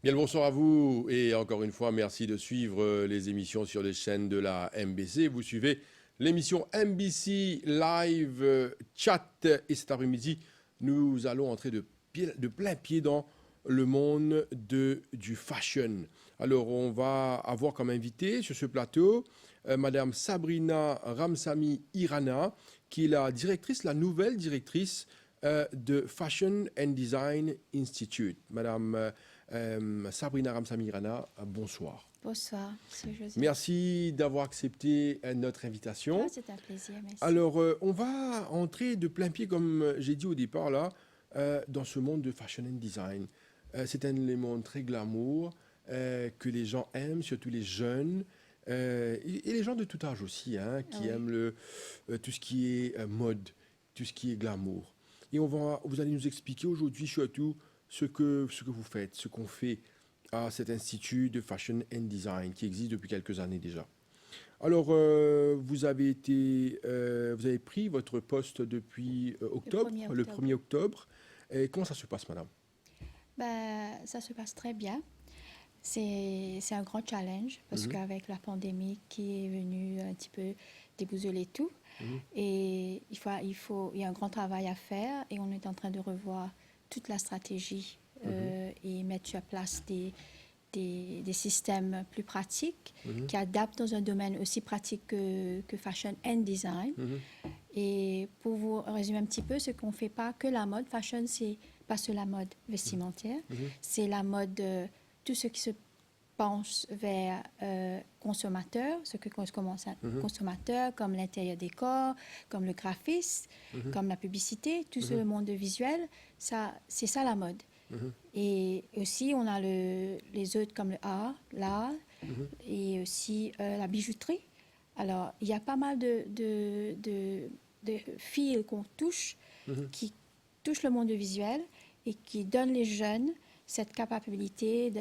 Bien le bonsoir à vous et encore une fois merci de suivre les émissions sur les chaînes de la MBC. Vous suivez l'émission MBC Live Chat et cet après-midi nous allons entrer de plein pied dans le monde du fashion. Alors on va avoir comme invité sur ce plateau Madame Sabrina Ramsamy Irana qui est la nouvelle directrice de Fashion and Design Institute. Madame Sabrina Ramsamy-Irana, bonsoir. Bonsoir, Monsieur Joseph. Merci d'avoir accepté notre invitation. Ah, c'est un plaisir, merci. Alors, on va entrer de plein pied, comme j'ai dit au départ, là, dans ce monde de fashion and design. C'est un monde très glamour que les gens aiment, surtout les jeunes. Et les gens de tout âge aussi, hein, qui aiment tout ce qui est mode, tout ce qui est glamour. Et vous allez nous expliquer aujourd'hui surtout ce que vous faites, ce qu'on fait à cet institut de Fashion and Design qui existe depuis quelques années déjà. Alors, vous avez pris votre poste depuis octobre, le 1er octobre. Et comment ça se passe, madame? Ça se passe très bien. C'est un grand challenge parce qu'avec la pandémie qui est venue un petit peu déboussoler tout, et il y a un grand travail à faire et on est en train de revoir toute la stratégie et mettre sur place des systèmes plus pratiques qui adaptent dans un domaine aussi pratique que fashion and design. Et pour vous résumer un petit peu, ce qu'on ne fait pas que la mode, fashion, c'est pas seulement la mode vestimentaire, c'est la mode, tout ce qui se penche vers consommateur, ce que commence à consommateur, comme l'intérieur des corps, comme le graphisme, comme la publicité, tout ce monde visuel, c'est ça la mode. Et aussi, on a les autres comme l'art et aussi la bijouterie. Alors, il y a pas mal de fils qu'on touche, qui touchent le monde visuel et qui donnent les jeunes cette capacité,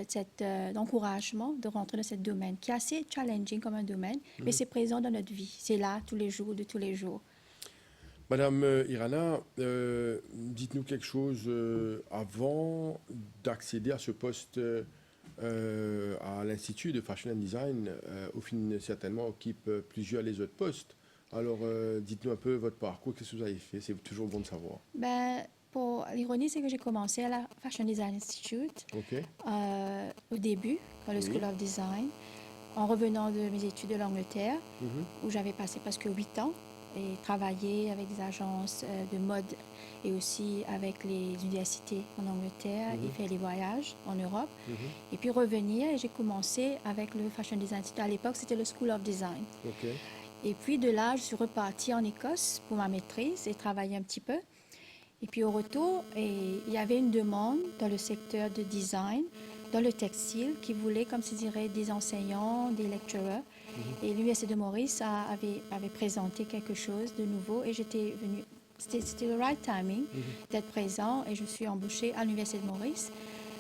d'encouragement de rentrer dans ce domaine, qui est assez challenging comme un domaine, mais c'est présent dans notre vie. C'est là tous les jours, de tous les jours. Madame Irana, dites-nous quelque chose avant d'accéder à ce poste à l'Institut de Fashion and Design. Au fin, certainement, occupe plusieurs les autres postes. Alors, dites-nous un peu votre parcours, qu'est-ce que vous avez fait? C'est toujours bon de savoir. Pour l'ironie, c'est que j'ai commencé à la Fashion Design Institute au début, dans le School of Design, en revenant de mes études de l'Angleterre, où j'avais passé presque 8 ans et travaillé avec des agences de mode et aussi avec les universités en Angleterre et fait les voyages en Europe. Et puis revenir, et j'ai commencé avec le Fashion Design Institute. À l'époque, c'était le School of Design. Et puis de là, je suis repartie en Écosse pour ma maîtrise et travailler un petit peu. Et puis au retour, il y avait une demande dans le secteur de design, dans le textile, qui voulait, comme se dirait, des enseignants, des lecturers. Et l'Université de Maurice avait présenté quelque chose de nouveau et j'étais venue. C'était le right timing d'être présent et je suis embauchée à l'Université de Maurice,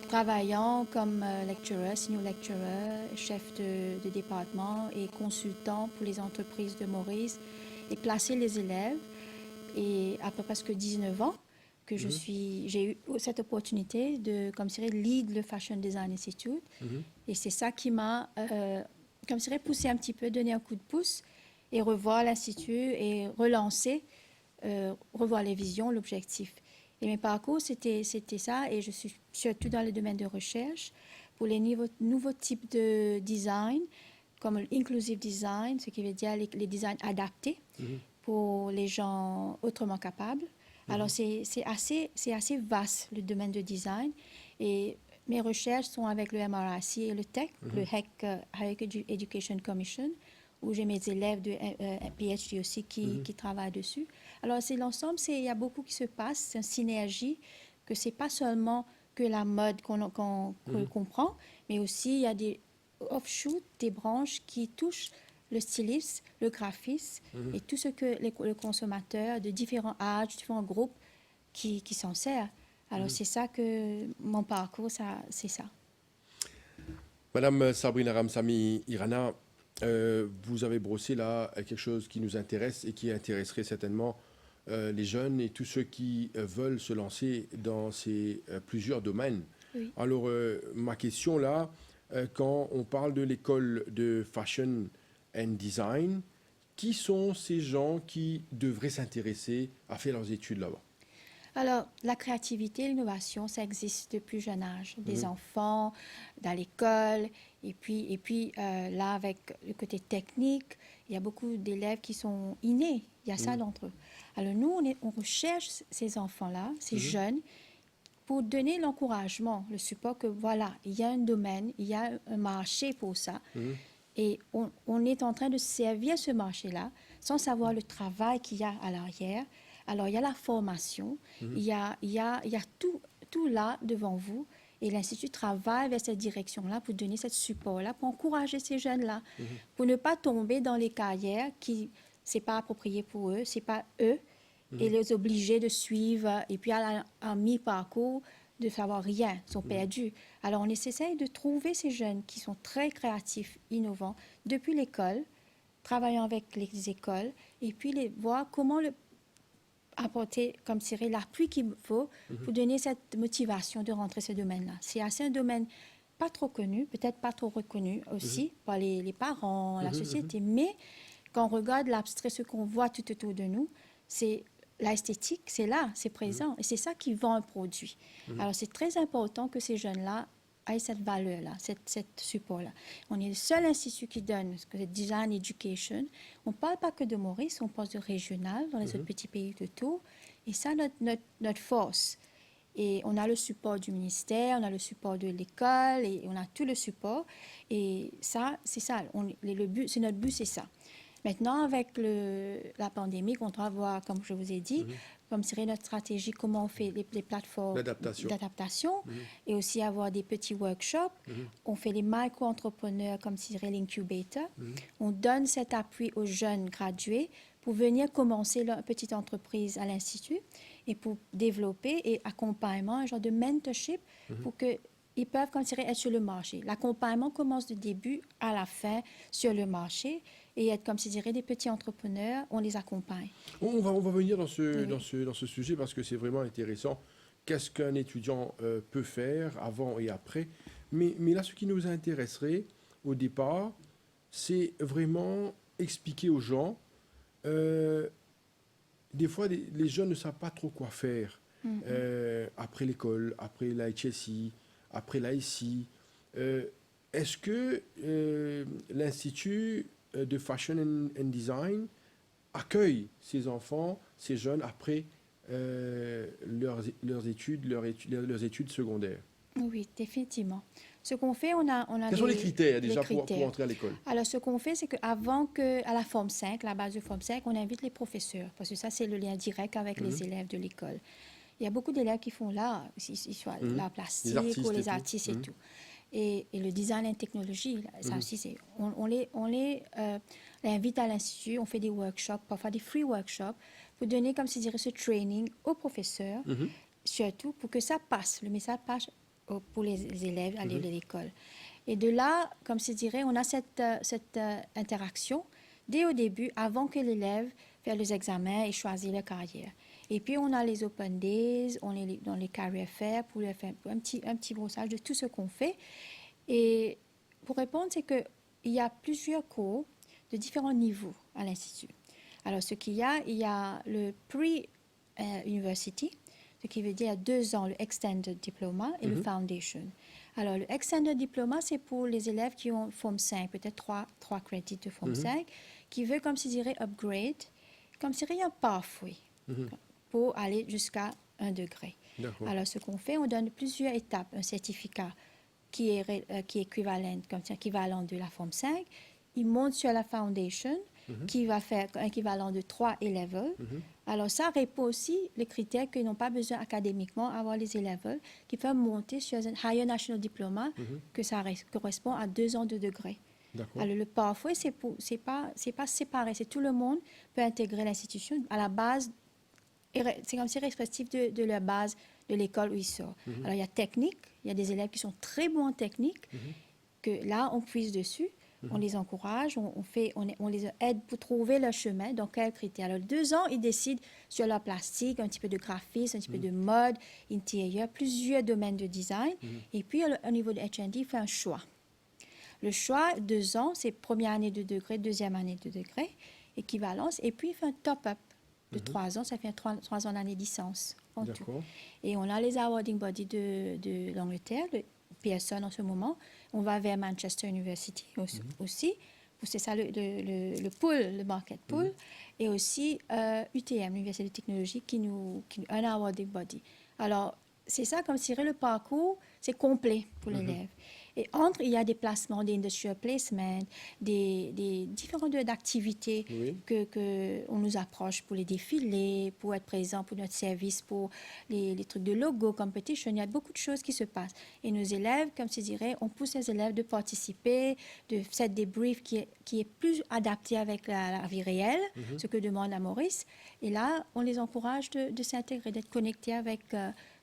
travaillant comme lecturer, senior lecturer, chef de département et consultant pour les entreprises de Maurice et placer les élèves. Et après presque 19 ans, que j'ai eu cette opportunité de, comme je dirais, lead le Fashion Design Institute. Et c'est ça qui m'a, comme je dirais, poussé un petit peu, donné un coup de pouce et revoir l'Institut et relancer, revoir les visions, l'objectif. Et mes parcours, c'était ça. Et je suis surtout dans le domaine de recherche pour les nouveaux types de design, comme l'inclusive design, ce qui veut dire les designs adaptés pour les gens autrement capables. Alors, c'est assez vaste, le domaine de design. Et mes recherches sont avec le MRIC et le TEC, le Higher Education Commission, où j'ai mes élèves de PhD aussi qui travaillent dessus. Alors, c'est l'ensemble, il y a beaucoup qui se passe, c'est une synergie, que ce n'est pas seulement que la mode qu'on comprend, mais aussi il y a des offshoots, des branches qui touchent le styliste, le graphiste et tout ce que le consommateur de différents âges, différents groupes qui s'en sert. Alors, c'est ça que mon parcours, c'est ça. Madame Sabrina Ramsamy Irana, vous avez brossé là quelque chose qui nous intéresse et qui intéresserait certainement les jeunes et tous ceux qui veulent se lancer dans ces plusieurs domaines Oui. Alors, ma question là, quand on parle de l'école de Fashion and Design, qui sont ces gens qui devraient s'intéresser à faire leurs études là-bas? Alors, la créativité et l'innovation, ça existe depuis jeune âge. Des enfants, dans l'école, là, avec le côté technique, il y a beaucoup d'élèves qui sont innés. Il y a ça d'entre eux. Alors, nous, on recherche ces enfants-là, ces jeunes, pour donner l'encouragement, le support que, voilà, il y a un domaine, il y a un marché pour ça. Et on est en train de servir ce marché-là sans savoir le travail qu'il y a à l'arrière. Alors, il y a la formation, il y a tout là devant vous. Et l'Institut travaille vers cette direction-là pour donner ce support-là, pour encourager ces jeunes-là, pour ne pas tomber dans les carrières qui, c'est pas approprié pour eux, c'est pas eux, et les obliger de suivre, et puis à mi-parcours, de savoir rien, sont perdus. Alors, on essaie de trouver ces jeunes qui sont très créatifs, innovants, depuis l'école, travaillant avec les écoles, et puis voir comment apporter, comme Cyril, l'appui qu'il faut pour donner cette motivation de rentrer ce domaine-là. C'est assez un domaine pas trop connu, peut-être pas trop reconnu aussi par les parents, la société, mais quand on regarde l'abstrait, ce qu'on voit tout autour de nous, c'est l'esthétique, c'est là, c'est présent, et c'est ça qui vend un produit. Alors, c'est très important que ces jeunes-là aient cette valeur-là, cette support-là. On est le seul institut qui donne ce que c'est Design Education. On ne parle pas que de Maurice, on parle de régional dans les autres petits pays autour. Et ça, notre force. Et on a le support du ministère, on a le support de l'école, et on a tout le support. Et ça, c'est ça. Notre but, c'est ça. Maintenant, avec la pandémie, on doit voir, comme je vous ai dit, comme serait notre stratégie, comment on fait les plateformes d'adaptation et aussi avoir des petits workshops. On fait les micro-entrepreneurs, comme serait l'incubator. On donne cet appui aux jeunes gradués pour venir commencer leur petite entreprise à l'Institut et pour développer et accompagnement, un genre de mentorship pour qu'ils peuvent être sur le marché. L'accompagnement commence du début à la fin sur le marché et être, comme je dirais, des petits entrepreneurs, on les accompagne. On va venir dans ce sujet parce que c'est vraiment intéressant. Qu'est-ce qu'un étudiant peut faire avant et après? Mais là, ce qui nous intéresserait au départ, c'est vraiment expliquer aux gens. Des fois, les jeunes ne savent pas trop quoi faire après l'école, après la HSI, après l'IC. Est-ce que l'Institut de Fashion and Design accueille ces enfants, ces jeunes, après leurs études secondaires? Oui, définitivement. Ce qu'on fait, on a Quels sont les critères déjà pour entrer à l'école? Alors, ce qu'on fait, c'est qu'avant à la Forme 5, la base de Forme 5, on invite les professeurs, parce que ça, c'est le lien direct avec les élèves de l'école. Il y a beaucoup d'élèves qui font l'art, soit l'art plastique ou les artistes et tout. Et le design et la technologie, ça aussi, c'est... On les invite à l'Institut, on fait des workshops, parfois des free workshops, pour donner, comme je dirais, ce training aux professeurs, surtout pour que ça passe, le message passe pour les élèves à l'école. Et de là, comme je dirais, on a cette interaction dès au début, avant que l'élève fasse les examens et choisisse leur carrière. Et puis, on a les Open Days, on est dans les career fairs pour faire un petit brossage de tout ce qu'on fait. Et pour répondre, c'est qu'il y a plusieurs cours de différents niveaux à l'Institut. Alors, il y a le Pre-University, ce qui veut dire 2 ans, le Extended Diploma et le Foundation. Alors, le Extended Diploma, c'est pour les élèves qui ont Forme 5, peut-être 3 crédits de Forme 5, qui veulent, comme je dirais, upgrade, comme si rien pathway, pour aller jusqu'à 1 degré. Alors, ce qu'on fait, on donne plusieurs étapes, un certificat qui est équivalent de la Forme 5. Il monte sur la Foundation, qui va faire un équivalent de 3 A-level. Alors, ça répond aussi les critères qu'ils n'ont pas besoin académiquement d'avoir les A-level, qui peuvent monter sur un Higher National Diploma, que ça correspond à 2 ans de degré. Alors, le pathway, c'est pas séparé, c'est tout le monde peut intégrer l'institution à la base, c'est comme si respectif de la base de l'école où il sort. Alors, il y a technique, il y a des élèves qui sont très bons en technique, que là, on puise dessus. On les encourage, on les aide pour trouver leur chemin, dans quels critères. Alors, 2 ans, ils décident sur leur plastique, un petit peu de graphisme, un petit peu de mode, intérieur, plusieurs domaines de design. Et puis, au niveau de H&D, il fait un choix. Le choix, 2 ans, c'est première année de degré, deuxième année de degré, équivalence. Et puis, il fait un top-up de 3 ans, ça fait 3 ans d'année licence en tout. Et on a les awarding bodies de l'Angleterre, le Pearson en ce moment. On va vers Manchester University aussi. C'est ça le pool, le market pool. Et aussi UTM, l'Université de technologie, qui un awarding body. Alors, c'est ça, comme si le parcours, c'est complet pour l'élève. Et entre, il y a des placements, des industrial placements, des différentes activités que on nous approche pour les défilés, pour être présent pour notre service, pour les trucs de logo, competition. Il y a beaucoup de choses qui se passent. Et nos élèves, comme je dirais, on pousse les élèves de participer, de faire des briefs qui est plus adapté avec la vie réelle, ce que demande la Maurice. Et là, on les encourage de s'intégrer, d'être connectés avec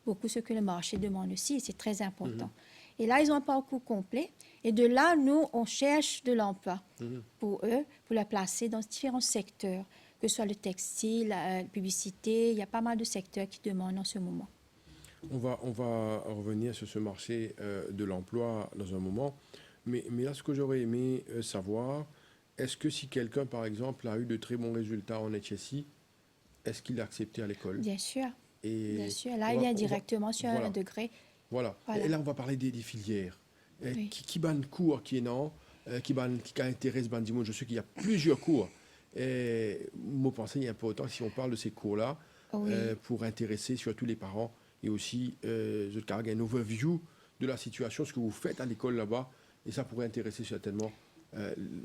beaucoup ce que le marché demande aussi. Et c'est très important. Et là, ils ont un parcours complet. Et de là, nous, on cherche de l'emploi pour eux, pour les placer dans différents secteurs, que ce soit le textile, la publicité. Il y a pas mal de secteurs qui demandent en ce moment. On va revenir sur ce marché de l'emploi dans un moment. Mais là, ce que j'aurais aimé savoir, est-ce que si quelqu'un, par exemple, a eu de très bons résultats en HSI, est-ce qu'il est accepté à l'école? Bien sûr. Bien sûr. Là, il il vient directement sur un degré. Voilà. Et là, on va parler des filières. Qui ban cours qui est non, qui intéresse ban je sais qu'il y a plusieurs cours. Moi, je pense qu'il est important si on parle de ces cours-là pour intéresser surtout les parents et aussi je cargue un overview de la situation, ce que vous faites à l'école là-bas, et ça pourrait intéresser certainement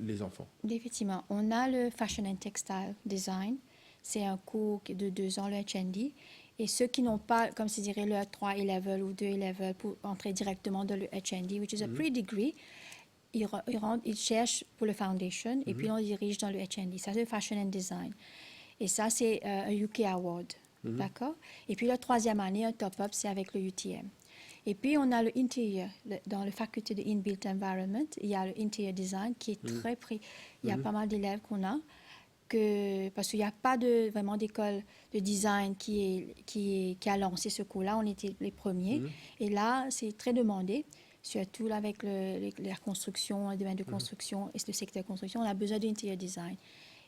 les enfants. Effectivement, on a le Fashion and Textile Design. C'est un cours de 2 ans, le HND. Et ceux qui n'ont pas, comme je dirais, le 3 A-level ou 2 A-level pour entrer directement dans le HND, which is a pre-degree, ils cherchent pour le foundation et puis on dirige dans le HND. Ça, c'est le Fashion and Design. Et ça, c'est un UK Award. D'accord? Et puis la 3e année, un top-up, c'est avec le UTM. Et puis, on a le intérieur. Dans la faculté de Inbuilt Environment, il y a le Interior Design qui est très pris. Il y a pas mal d'élèves qu'on a. Parce qu'il n'y a pas vraiment d'école de design qui a lancé ce cours-là. On était les premiers. Et là, c'est très demandé, surtout là, avec la construction, le domaine de construction et le secteur de construction. On a besoin d'interior design.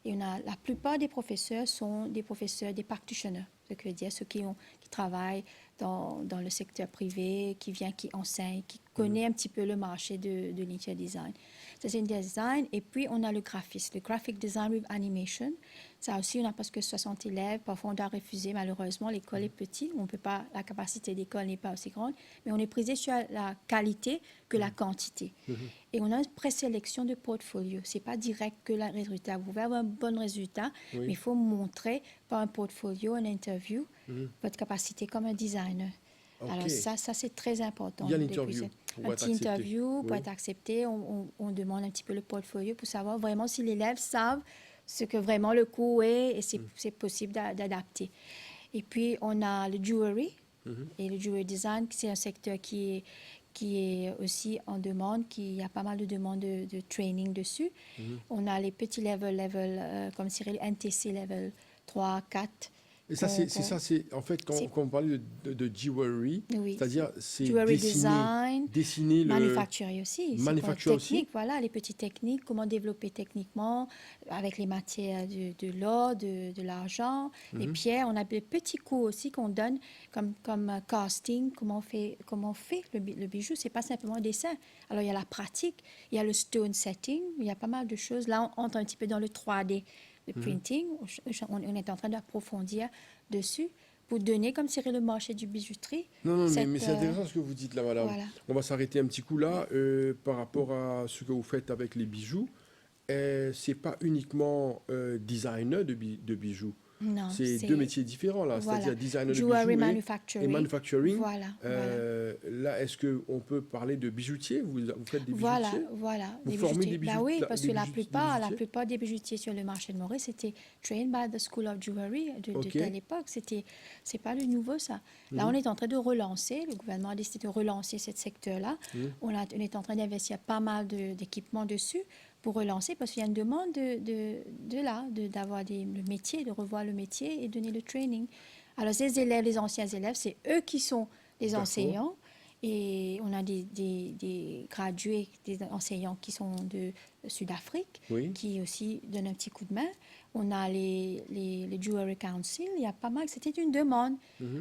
Et la plupart des professeurs sont des professeurs, des practitioners, ce que veut dire ceux qui travaillent dans le secteur privé, qui enseignent, qui connaissent un petit peu le marché de l'interior design. Ça, c'est un design. Et puis, on a le graphisme, le graphic design with animation. Ça aussi, on a presque 60 élèves. Parfois, on doit refuser. Malheureusement, l'école est petite. On peut pas, la capacité d'école n'est pas aussi grande. Mais on est prisé sur la qualité que la quantité. Et on a une présélection de portfolio. Ce n'est pas direct que le résultat. Vous pouvez avoir un bon résultat, mais il faut montrer par un portfolio, une interview, votre capacité comme un designer. Alors ça c'est très important. Il y a l'interview. Un petit interview pour être accepté. On demande un petit peu le portfolio pour savoir vraiment si l'élève savent ce que vraiment le cours est et c'est possible d'adapter. Et puis, on a le jewelry. Et le jewelry design, c'est un secteur qui est aussi en demande, il y a pas mal de demandes de training dessus. On a les petits level comme Cyril, NTC level 3, 4. Et ça, c'est en fait, quand on parle de jewelry, c'est-à-dire c'est dessiner le... Manufacturer aussi. Manufacturer aussi. Technique, voilà, les petites techniques, comment développer techniquement, avec les matières de l'or, de l'argent, les pierres. On a des petits cours aussi qu'on donne, comme casting, comment on fait le bijou. C'est pas simplement un dessin. Alors, il y a la pratique, il y a le stone setting, il y a pas mal de choses. Là, on entre un petit peu dans le 3D. Le printing, on est en train d'approfondir dessus pour donner, comme Cyril, le marché du bijouterie. Non, mais c'est intéressant ce que vous dites là, madame. Voilà. On va s'arrêter un petit coup là par rapport à ce que vous faites avec les bijoux. C'est pas uniquement designer de bijoux. Non, c'est 2 métiers différents là, voilà. C'est-à-dire designer Jewelry de bijoux manufacturing. et manufacturing. Voilà. Là, est-ce qu'on peut parler de bijoutier? Vous faites des bijoutiers? Voilà. Vous formez des bijoutiers? Oui, parce que la plupart des bijoutiers sur le marché de Maurice, c'était trained by the School of Jewelry de telle époque. C'est pas le nouveau, ça. Là, on est en train de relancer, le gouvernement a décidé de relancer ce secteur-là. On est en train d'investir pas mal d'équipements dessus pour relancer, parce qu'il y a une demande d'avoir le métier, de revoir le métier et donner le training. Alors, ces élèves, les anciens élèves, c'est eux qui sont les enseignants. Et on a des gradués, des enseignants qui sont de Sud-Afrique, qui aussi donnent un petit coup de main. On a les Jewelry Council, il y a pas mal. C'était une demande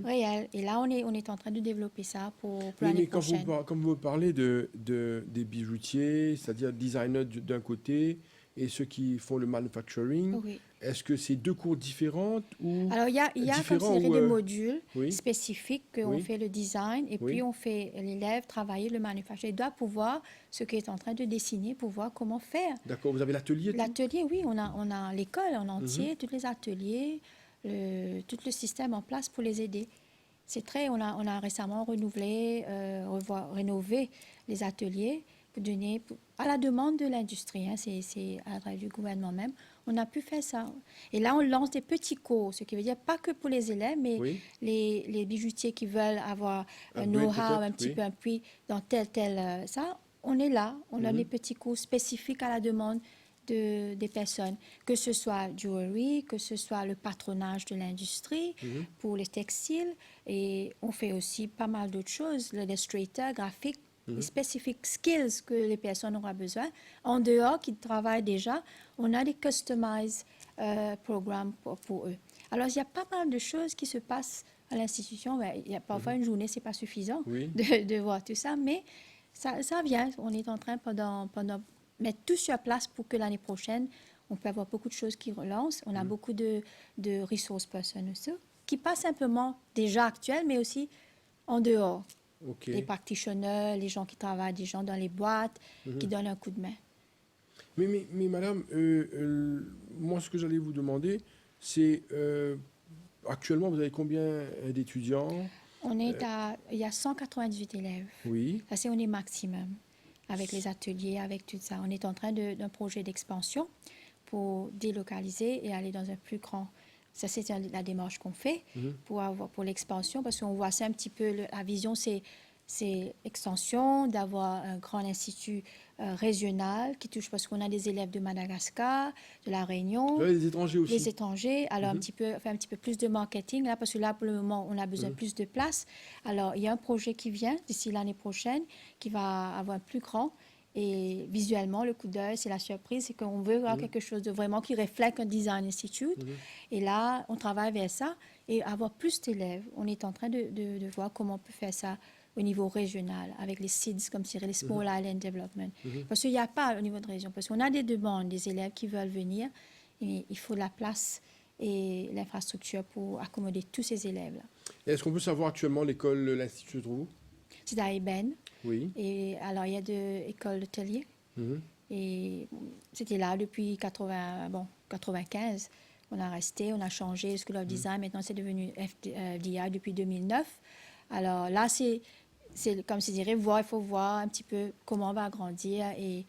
réelle. Et là, on est en train de développer ça pour l'année prochaine. Quand vous parlez des bijoutiers, c'est-à-dire designers d'un côté et ceux qui font le manufacturing, est-ce que c'est deux cours différents ou Alors, il y a comme des modules spécifiques qu'on fait le design et puis on fait l'élève travailler le manufacturing. Il doit pouvoir, ce qu'il est en train de dessiner, pour voir comment faire. D'accord, vous avez l'atelier? L'atelier, oui, on a l'école en entier, tous les ateliers, tout le système en place pour les aider. C'est on a récemment rénové les ateliers pour donner, à la demande de l'industrie, hein, c'est à travers du gouvernement même, on a pu faire ça. Et là, on lance des petits cours, ce qui veut dire pas que pour les élèves, mais les bijoutiers qui veulent avoir un know-how, un petit peu appui dans tel, ça, on est là, on a des petits cours spécifiques à la demande des personnes, que ce soit jewelry, que ce soit le patronage de l'industrie pour les textiles, et on fait aussi pas mal d'autres choses, l'illustrator, graphique, les spécifiques skills que les personnes auront besoin. En dehors, qui travaillent déjà, on a des customized programmes pour eux. Alors, il y a pas mal de choses qui se passent à l'institution. Il y a parfois une journée, c'est pas suffisant de voir tout ça, mais ça vient. On est en train pendant mettre tout sur place pour que l'année prochaine, on peut avoir beaucoup de choses qui relancent. On a beaucoup de resource persons aussi, qui pas simplement déjà actuels, mais aussi en dehors. Les practitioners, les gens qui travaillent, des gens dans les boîtes, qui donnent un coup de main. Mais madame, moi, ce que j'allais vous demander, c'est actuellement, vous avez combien d'étudiants? Il y a 198 élèves. Oui. Ça, c'est on est maximum. Avec les ateliers, avec tout ça. On est en train d'un projet d'expansion pour délocaliser et aller dans un plus grand. Ça, c'est la démarche qu'on fait pour l'expansion, parce qu'on voit ça un petit peu, la vision, c'est extension, d'avoir un grand institut régional qui touche, parce qu'on a des élèves de Madagascar, de La Réunion. Les étrangers aussi. Les étrangers. Alors, faire un petit peu plus de marketing, là, parce que là, pour le moment, on a besoin de plus de place. Alors, il y a un projet qui vient d'ici l'année prochaine, qui va avoir un plus grand. Et visuellement, le coup d'œil, c'est la surprise, c'est qu'on veut avoir quelque chose de vraiment qui reflète un design institute. Et là, on travaille vers ça et avoir plus d'élèves. On est en train de voir comment on peut faire ça au niveau régional, avec les SIDS, comme c'est les Small Island Development. Parce qu'il n'y a pas au niveau de région, parce qu'on a des demandes, des élèves qui veulent venir, et il faut la place et l'infrastructure pour accommoder tous ces élèves-là. Est-ce qu'on peut savoir actuellement l'école, l'Institut de vous? C'est à Eben. Oui. Et alors, il y a deux écoles d'hôteliers. Et c'était là depuis 95. On a resté, on a changé School of Design. Maintenant, c'est devenu FDI depuis 2009. Alors là, c'est comme je dirais, il faut voir un petit peu comment on va grandir. Et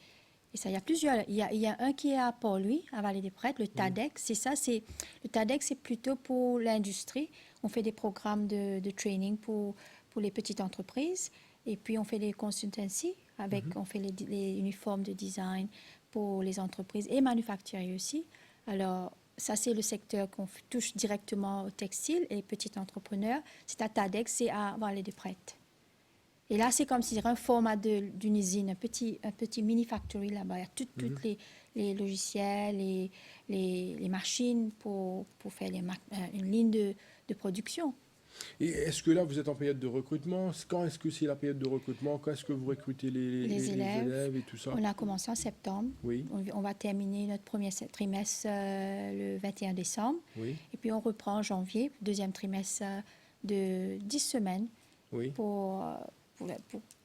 ça, il y a plusieurs. Il y a un qui est à Port-Louis, à Vallée-des-Prêtres, le TADEX. C'est ça, le TADEX, c'est plutôt pour l'industrie. On fait des programmes de training pour les petites entreprises. Et puis, on fait des consultancy, on fait les uniformes de design pour les entreprises et manufacturiers aussi. Alors, ça, c'est le secteur qu'on touche directement au textile et petits entrepreneurs. C'est à TADEX, c'est à Vallée-des-Prêtres. Et là, c'est comme si c'était un format d'une usine, un petit mini factory là-bas. Il y a tous les logiciels, les machines pour faire une ligne de production. Et est-ce que là, vous êtes en période de recrutement? Quand est-ce que c'est la période de recrutement? Quand est-ce que vous recrutez les élèves et tout ça? On a commencé en septembre. Oui. On va terminer notre premier trimestre le 21 décembre. Oui. Et puis, on reprend en janvier, deuxième trimestre de 10 semaines pour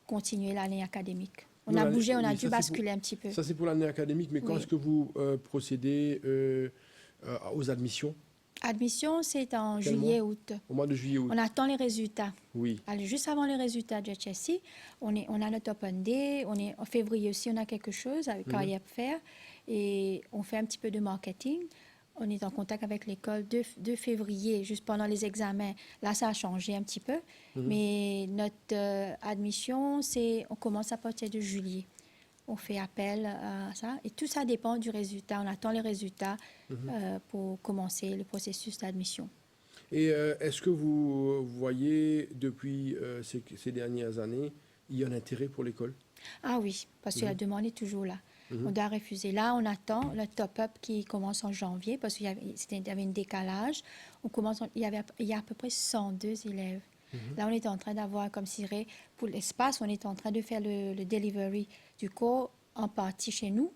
continuer l'année académique. On a bougé, on a dû basculer un petit peu. Ça, c'est pour l'année académique, mais quand est-ce que vous procédez aux admissions? Admission, c'est en juillet-août. Au mois de juillet-août. On attend les résultats. Oui. Alors, juste avant les résultats de HSC, on a notre Open Day. En février aussi, on a quelque chose avec Carrière Fair. Et on fait un petit peu de marketing. On est en contact avec l'école de février, juste pendant les examens. Là, ça a changé un petit peu. Mais notre admission, on commence à partir de juillet. on fait appel à ça. Et tout ça dépend du résultat. On attend les résultats pour commencer le processus d'admission. Et est-ce que vous voyez depuis ces dernières années, il y a un intérêt pour l'école? Ah oui, parce que la demande est toujours là. On doit refuser. Là, on attend le top-up qui commence en janvier parce qu'il y avait un décalage. Il y a à peu près 102 élèves. Là, on est en train d'avoir, comme si pour l'espace, on est en train de faire le delivery du cours en partie chez nous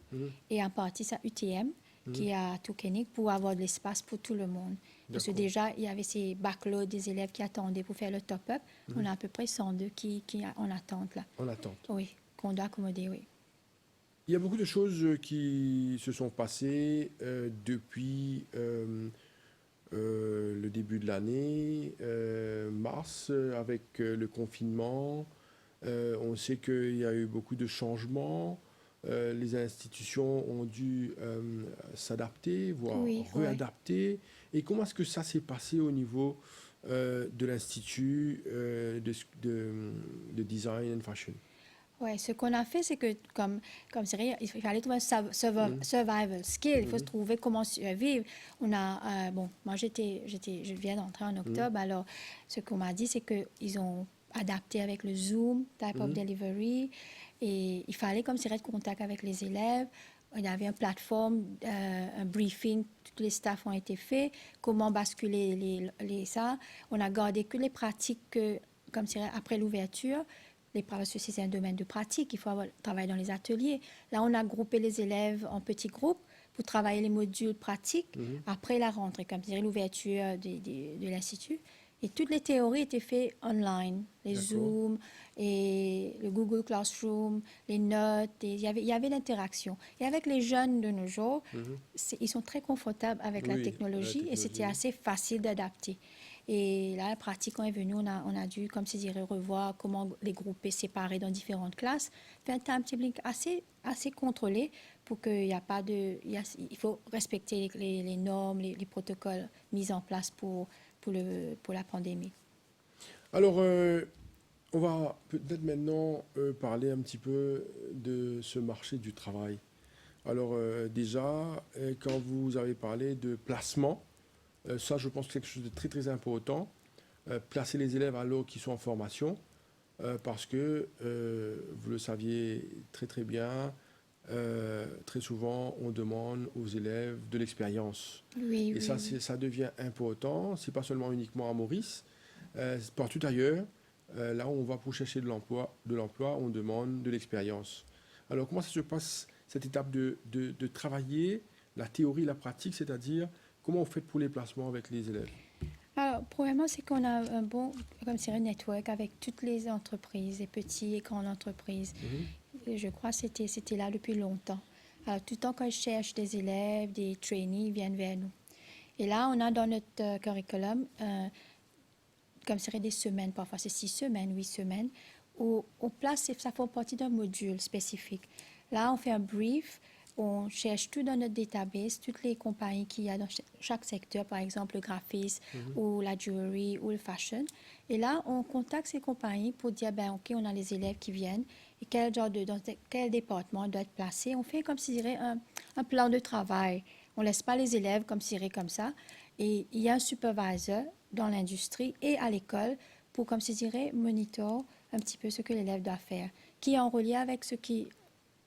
et en partie à UTM, qui est à Touquenique, pour avoir de l'espace pour tout le monde. Parce que déjà, il y avait ces backlogs des élèves qui attendaient pour faire le top-up. On a à peu près 102 qui en attente là. En attente. Oui, qu'on doit accommoder, oui. Il y a beaucoup de choses qui se sont passées depuis le début de l'année, mars, avec le confinement. On sait qu'il y a eu beaucoup de changements. Les institutions ont dû s'adapter, voire réadapter. Et comment est-ce que ça s'est passé au niveau de l'Institut de Design and Fashion? Oui, ce qu'on a fait, c'est que, comme c'est vrai, il fallait trouver un survival skill. Il faut se trouver comment survivre. On a, moi, je viens d'entrer en octobre. Alors, ce qu'on m'a dit, c'est qu'ils ont adapté avec le Zoom, type of delivery. Et il fallait, comme c'est vrai, de contact avec les élèves. Il y avait une plateforme, un briefing, tous les staffs ont été faits. Comment basculer ça. On a gardé que les pratiques, comme c'est vrai, après l'ouverture. Parce que c'est un domaine de pratique, il faut travailler dans les ateliers. Là, on a groupé les élèves en petits groupes pour travailler les modules pratiques après la rentrée, comme dirait l'ouverture de l'Institut. Et toutes les théories étaient faites online, les Zoom et le Google Classroom, les notes. Il y avait l'interaction. Et avec les jeunes de nos jours, ils sont très confortables avec la technologie et c'était assez facile d'adapter. Et là, la pratique, quand est venue, on a dû, comme se dirait, revoir comment les grouper, séparer dans différentes classes, faire un timetabling assez contrôlé pour qu'il n'y a pas de... Il faut respecter les normes, les protocoles mis en place pour la pandémie. Alors, on va peut-être maintenant parler un petit peu de ce marché du travail. Alors, déjà, quand vous avez parlé de placement, ça, je pense que c'est quelque chose de très, très important. Placer les élèves alors qu'ils sont en formation, parce que, vous le saviez très, très bien, très souvent, on demande aux élèves de l'expérience. Oui, et ça, ça devient important. Ce n'est pas seulement uniquement à Maurice, partout ailleurs. Là où on va pour chercher de l'emploi, on demande de l'expérience. Alors, comment ça se passe, cette étape de travailler la théorie, la pratique, c'est-à-dire comment on fait pour les placements avec les élèves? Alors, premièrement, c'est qu'on a un bon, comme c'est un network avec toutes les entreprises, les petites et grandes entreprises. Et je crois que c'était là depuis longtemps. Alors, tout le temps qu'on cherche des élèves, des trainees, ils viennent vers nous. Et là, on a dans notre curriculum, comme ce serait des semaines, parfois c'est 6 semaines, 8 semaines, où on place, ça fait partie d'un module spécifique. Là, on fait un brief, on cherche tout dans notre database, toutes les compagnies qu'il y a dans chaque secteur, par exemple le graphisme ou la jewelry ou le fashion. Et là, on contacte ces compagnies pour dire, ben OK, on a les élèves qui viennent et dans quel département doit être placé. On fait comme si dirait un plan de travail. On ne laisse pas les élèves comme si comme ça. Et il y a un supervisor dans l'industrie et à l'école pour, comme se dirait, monitor un petit peu ce que l'élève doit faire, qui est en relief avec ce que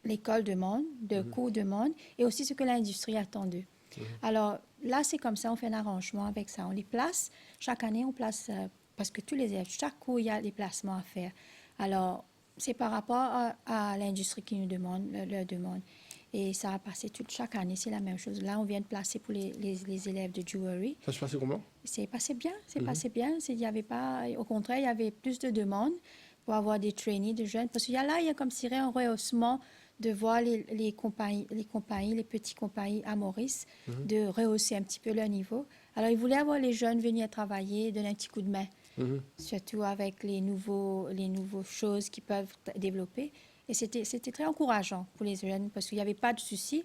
l'école demande, de cours demande, et aussi ce que l'industrie attend d'eux. Alors là, c'est comme ça, on fait un arrangement avec ça. On les place, chaque année, on place, parce que tous les élèves, chaque cours, il y a des placements à faire. Alors, c'est par rapport à l'industrie qui nous demande, leur demande. Et ça a passé chaque année, c'est la même chose. Là, on vient de placer pour les élèves de jewelry. Ça se passait comment? C'est passé bien, passé bien. Il y avait pas, au contraire, il y avait plus de demandes pour avoir des trainees de jeunes. Parce qu'il y a comme s'il y avait un rehaussement de voir les compagnies, les petites compagnies à Maurice, de rehausser un petit peu leur niveau. Alors, ils voulaient avoir les jeunes venir travailler, donner un petit coup de main, surtout avec les nouveaux choses qu'ils peuvent développer. Et c'était très encourageant pour les jeunes parce qu'il n'y avait pas de soucis.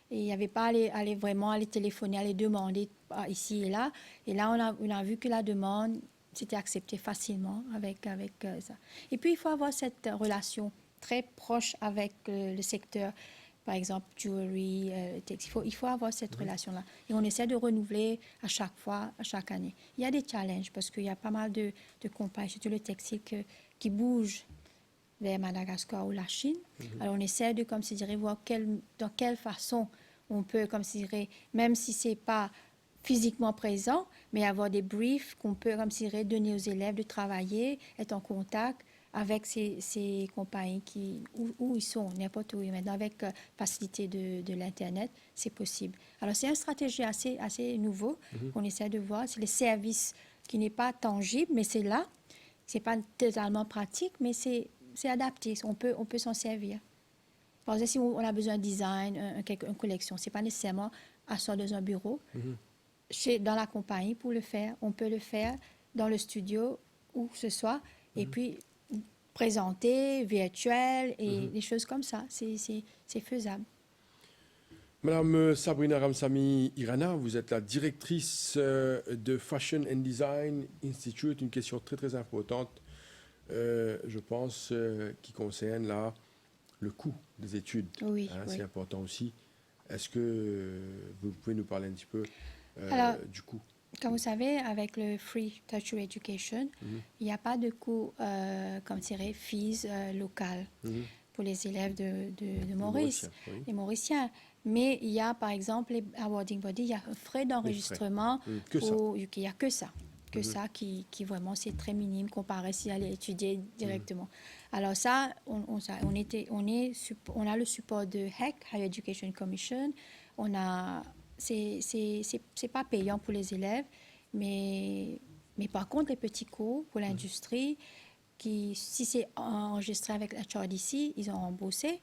Et il n'y avait pas à aller téléphoner, à les demander ici et là. Et là, on a vu que la demande, c'était accepté facilement avec ça. Et puis, il faut avoir cette relation très proche avec le secteur, par exemple, jewelry, textile. Il faut avoir cette relation-là. Et on essaie de renouveler à chaque fois, à chaque année. Il y a des challenges parce qu'il y a pas mal de compagnies, surtout le textile, qui bougent vers Madagascar ou la Chine. Alors, on essaie de, comme se dirait, voir dans quelle façon on peut, comme se dirait, même si ce n'est pas physiquement présent, mais avoir des briefs qu'on peut, comme se dirait, donner aux élèves de travailler, être en contact avec ces compagnies où ils sont, n'importe où. Maintenant, avec facilité de l'Internet, c'est possible. Alors, c'est une stratégie assez nouveau qu'on essaie de voir. C'est les services qui n'est pas tangible, mais c'est là. C'est pas totalement pratique, mais c'est adapté. On peut s'en servir. Par exemple, si on a besoin de design, une collection, ce n'est pas nécessairement asseoir dans un bureau, dans la compagnie pour le faire. On peut le faire dans le studio, où que ce soit, et puis présenter, virtuel, et des choses comme ça. C'est faisable. Madame Sabrina Ramsamy Irana, vous êtes la directrice de Fashion and Design Institute. Une question très très importante, je pense, qui concerne là le coût des études. Oui, hein, oui. C'est important aussi. Est-ce que vous pouvez nous parler un petit peu du coût? Comme vous savez, avec le Free Tertiary Education, il n'y a pas de coût, comme dirait, fees local pour les élèves de Maurice, les Mauriciens. Mais il y a, par exemple, les awarding body, il y a un frais d'enregistrement. Il n'y a que ça. Ça qui vraiment, c'est très minime comparé s'il allait étudier directement. Alors ça, on a le support de HEC, Higher Education Commission. C'est pas payant pour les élèves, mais par contre, les petits cours pour l'industrie, si c'est enregistré avec la HRDC, ils ont remboursé.